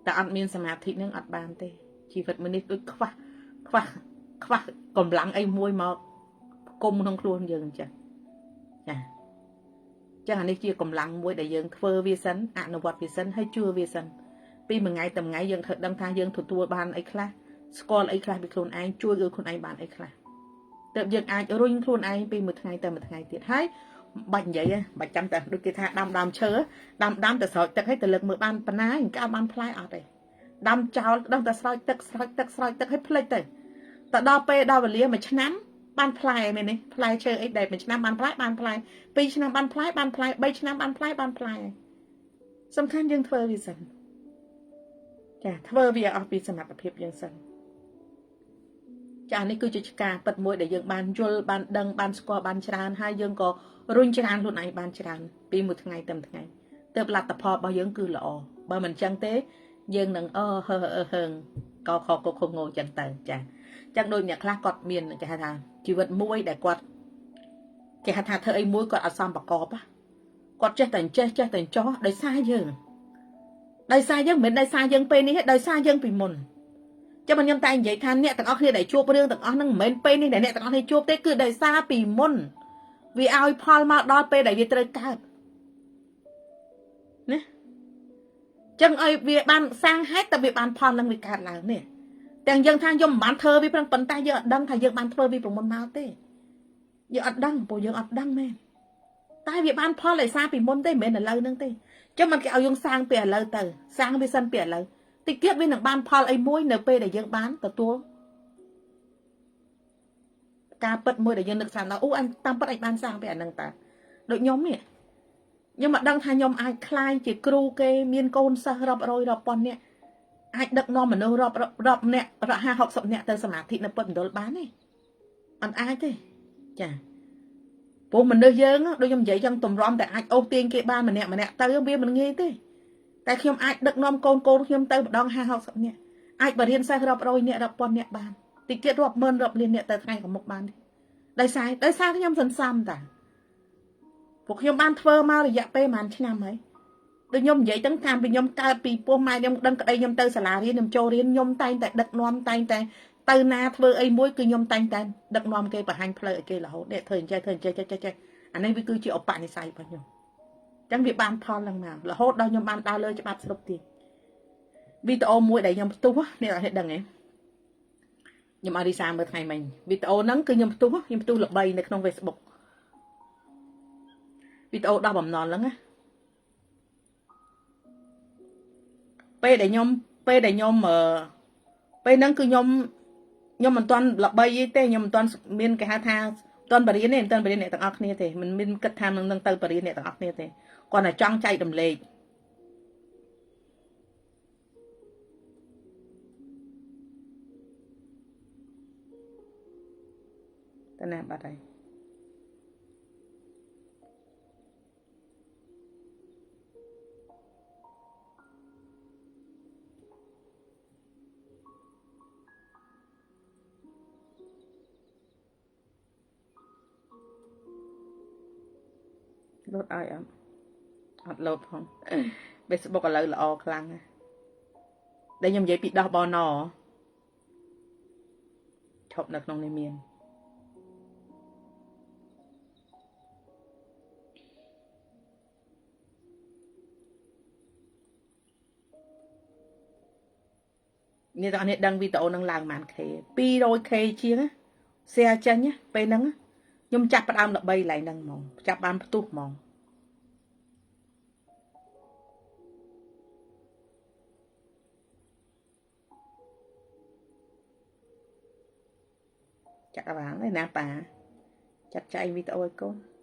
តែអត់មានសមាធិនឹងអត់បានទេជីវិតមនុស្សដូចខ្វះកម្លាំងអីមួយមកគុំក្នុងខ្លួនយើងអញ្ចឹងចាចឹងអានេះជាកម្លាំងមួយដែលយើងធ្វើវាសិនអនុវត្តវាសិនហើយជឿវាសិនពីមួយថ្ងៃទៅមួយថ្ងៃយើងត្រូវដឹងថាយើងទទួលបានអីខ្លះស្គាល់អីខ្លះពីខ្លួនឯងជួយឲ្យខ្លួនឯងបានអីខ្លះទើបយើងអាចរុញខ្លួនឯងពីមួយថ្ងៃទៅមួយថ្ងៃទៀតហើយបាច់និយាយបាច់ចាំតែដូចគេថាដាំឈើដាំទៅស្រោចទឹកឲ្យទៅលើកមើលបានប៉ុណ្ណាកាលបានផ្លែអត់ទេដាំចោលដឹងតែស្រោចទឹកឲ្យភ្លេចទៅដល់ពេលដល់វេលាមួយឆ្នាំបានផ្លែមែនទេផ្លែឈើអីដែលមួយឆ្នាំបានផ្លែ2ឆ្នាំបានផ្លែ3ឆ្នាំបានផ្លែសំខាន់យើងធ្វើវាសិនចាធ្វើវាអស់ពីសមត្ថភាពយើងសិនចានេះគឺជាការពិតមួយដែលយើងបានយល់បានដឹងបានស្គាល់បានច្រើនហើយយើងក៏រុញច្រានខ្លួនឯងបានច្រើនពីមួយថ្ងៃទៅមួយថ្ងៃទើបលទ្ធផលរបស់យើងគឺល្អបើមិនចឹងទេយើងនឹងហឺងក៏ខកងងចឹងទៅចាចឹងដូចអ្នកខ្លះគាត់មានគេហៅថាជីវិតមួយដែលគាត់គេហៅថាធ្វើអីមួយគាត់អត់សមប្រកបគាត់ចេះតែចោះដោយសារយើងមិនដោយសារយើងពេលនេះទេដោយសារយើងពីមុនចាំខ្ញុំតែនិយាយថាអ្នកទាំងអស់គ្នាដែលជួបរឿងទាំងអស់ហ្នឹងមិនមែនពេលនេះដែលអ្នកទាំងអស់គ្នាជួបទេគឺដោយសារពីមុនវាឲ្យផលមកដល់ពេលដែលវាត្រូវកើតណាចឹងឲ្យវាបានសាងហេតុតែវាបានផលនឹងវាកើតឡើងនេះទាំងយើងថាយើងមិនបានធ្វើវាប៉ុន្តែយើងអត់ដឹងថាយើងបានធ្វើវាប្រមុនមកទេយើងអត់ដឹងព្រោះយើងអត់ដឹងមែនតែវាបានផលដោយសារពីមុនទេមិនមែនឥឡូវហ្នឹងទេចឹងមិនគេឲ្យយើងសាងពីឥឡូវទៅសាងវាសិនពីឥឡូវតិចទៀតវានឹងបានផលអីមួយនៅពេលដែលយើងបានទទួលការពិតមួយដែលយើងនឹកស្មានដល់អូអញតាមពិតអញបានសាងពីអាហ្នឹងតា đội nhóm nè nhưng mà đăng thay nhóm ai khai chỉ kêu kê miên côn sa rập rồi rập pon nè ai đắc nom mà nó rập nè rập 50-60 nè tới สมาธิ nó bận đồ bán này ăn ai thế chà bố mình đưa dướng đôi nhóm vậy trong tùm rom tại ai ôm tiền kia ba mình nè tới không biết mình nghe thế tại khi ai đắc nom côn khi tới đong 50-60 nè ai bật hiện sa rập rồi nè rập pon nè bàn thì kia rập mơn rập liền nè tới ngày của một bàn đây sai cái nhóm sân sam taพวกខ្ញុំបានធ្វើមករយៈពេលប្រហែលឆ្នាំហើយដូចខ្ញុំនិយាយទាំងតាមពីខ្ញុំកើតពីពោះម៉ែខ្ញុំដឹងក្តីខ្ញុំទៅសាលារៀនខ្ញុំចូលរៀនខ្ញុំតែងតែដឹកនាំតែងតែទៅណាធ្វើអីមួយគឺខ្ញុំតែងតែដឹកនាំគេបង្ហាញផ្លូវឲ្យគេរហូតនេះធ្វើអញ្ចឹងចេះអានេះវាគឺជាឧបនិស្ស័យរបស់ខ្ញុំអញ្ចឹងវាបានផលឡើងមករហូតដល់ខ្ញុំបានដើរលើច្បាប់ស្រុកទៀតវីដេអូមួយដែលខ្ញុំផ្ទុះនេះអត់ដឹងទេខ្ញុំអត់រីសាមើលថ្ងៃមិញវីដេអូហ្នឹងគឺខ្ញុំផ្ទុះល្បីនៅក្នុង Facebook វីដេអូដោះបំណុលហ្នឹងណាពេលដែលខ្ញុំពេលហ្នឹងគឺខ្ញុំមិនទាន់ល្បីទេខ្ញុំមិនទាន់មានគេហៅថាមិនទាន់បរិញ្ញាទេមិនទាន់បរិញ្ញាអ្នកទាំងអស់គ្នាទេមិនមានគិតថានឹងទៅបរិញ្ញាអ្នកទាំងអស់គ្នាទេគាត់តែចង់ចែករំលែកតើណាបាត់ហើយលោតឲ្យអត់លោតផង Facebook ឥឡូវល្អខ្លាំងណាស់ដែលខ្ញុំនិយាយពីដោះបនឈប់នៅក្នុងនេះមាននេះតើអ្នកដឹងវីដេអូនឹងឡើងប៉ុន្មាន K 200K ជាង share ចេញពេលហ្នឹងខ្ញុំចាប់ផ្ដើមល្បីឡើងហ្នឹងហ្មងចាប់បានផ្ទុះហ្មងចាក់បានហើយណាប៉ាចាត់ចែងវីដេអូឲ្យកូន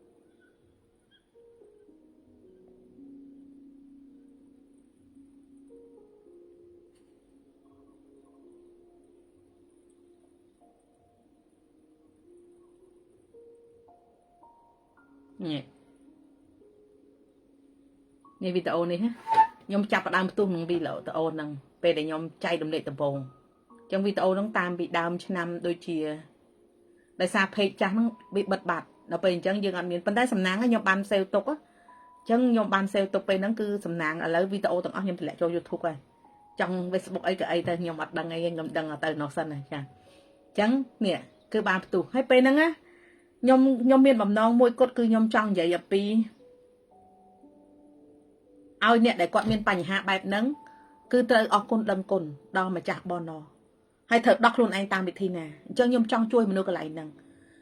នេះវីដេអូនេះខ្ញុំចាប់ផ្ដើមផ្ទុះក្នុងវីដេអូហ្នឹងពេលដែលខ្ញុំចែករំលែកដំបូងអញ្ចឹងវីដេអូហ្នឹងតាមពីដើមឆ្នាំដូចជាដោយសារ page ចាស់ហ្នឹងវាបិទបាត់ដល់ពេលអញ្ចឹងយើងអត់មានប៉ុន្តែសំណាងខ្ញុំបាន save ទុកអញ្ចឹងខ្ញុំបាន save ទុកពេលហ្នឹងគឺសំណាងឥឡូវវីដេអូទាំងអស់ខ្ញុំតម្លាក់ចូល YouTube ហើយចង់ Facebook អីក៏អីទៅខ្ញុំអត់ដឹងអីខ្ញុំដឹងទៅនោះសិនណាចាអញ្ចឹងនេះគឺបានផ្ទុះហើយពេលហ្នឹងណាខ្ញុំមានបំណងមួយគត់គឺខ្ញុំចង់និយាយអំពីឲ្យអ្នកដែលគាត់មានបញ្ហាបែបហ្នឹងគឺត្រូវអរគុណដឹងគុណដល់ម្ចាស់បនហើយត្រូវដោះខ្លួនឯងតាមវិធីណាអញ្ចឹងខ្ញុំចង់ជួយមនុស្សកន្លែងហ្នឹង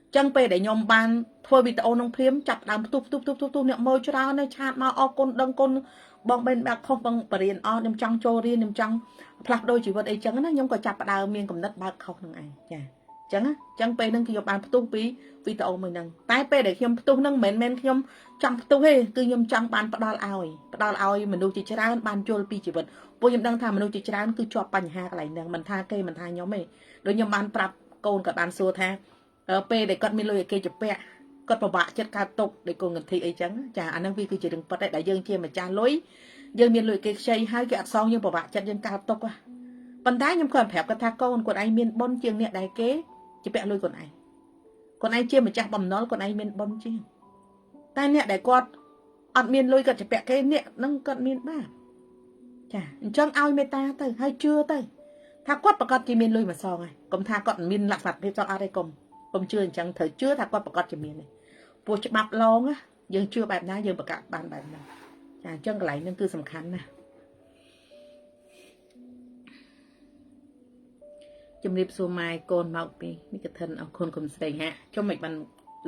អញ្ចឹងពេលដែលខ្ញុំបានធ្វើវីដេអូនោះព្រាមចាប់ដើមផ្ទុះអ្នកមើលច្រើនហើយឆាតមកអរគុណដឹងគុណបងបែនបាក់ខុសបងបរៀនអស់ខ្ញុំចង់ចូលរៀនខ្ញុំចង់ផ្លាស់ប្ដូរជីវិតអីចឹងណាខ្ញុំក៏ចាប់ដើមមានកំណត់បើកខុសនឹងឯងចាអញ្ចឹងពេលហ្នឹងគឺខ្ញុំបានផ្ទុះពីវីដេអូមួយហ្នឹងតែពេលដែលខ្ញុំផ្ទុះហ្នឹងមិនមែនខ្ញុំចង់ផ្ទុះទេគឺខ្ញុំចង់បានផ្ដល់ឲ្យមនុស្សជាច្រើនបានយល់ពីជីវិតពួកខ្ញុំដឹងថាមនុស្សជាច្រើនគឺជាប់បញ្ហាកន្លែងហ្នឹងមិនថាគេមិនថាខ្ញុំទេដូចខ្ញុំបានប្រាប់កូនក៏បានសួរថាពេលដែលគាត់មានលុយឲ្យគេជពាក់គាត់ពិបាកចិត្តកើតទុកដោយកូនកន្ធីអីចឹងចាអាហ្នឹងវាគឺជារឿងពិតដែរដែលយើងជាម្ចាស់លុយយើងមានលុយគេខ្ចីហើយគេអត់សងយើងពិបាកចិត្តយើងកើតទុកប៉ុន្តែខ្ញុំគាត់ប្រាប់គាត់ថាកូនគាត់ឯងមានបុណ្យជាងអ្នកដែលគេជពាក់លុយខ្លួនឯងជាម្ចាស់បំណុលខ្លួនឯងមានបុណ្យជាងតែអ្នកដែលគាត់អត់មានលុយគាត់ជពាក់គេអ្នកហ្នឹងគាត់មានបាបចាអញ្ចឹងឲ្យមេត្តាទៅហើយជឿទៅថាគាត់ប្រកាសជាមានលុយមកសងហើយកុំថាគាត់មិនមានលក្ខណៈភាពសោះអត់ទេកុំជឿអញ្ចឹងត្រូវជឿថាគាត់ប្រកាសជាមានទេព្រោះច្បាប់ឡងយើងជឿបែបណាយើងប្រកាសបានបែបហ្នឹងចាអញ្ចឹងកន្លែងហ្នឹងគឺសំខាន់ណាស់ជំរាបសួរម៉ែកូនមកពីនេះកឋិនអរគុណគុំស្រីហាក់ចុះមិនបាន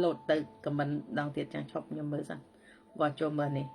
លោតទៅខមមិនដងទៀតចាំឈប់ខ្ញុំមើលសិនវត្តចូលមើលនេះ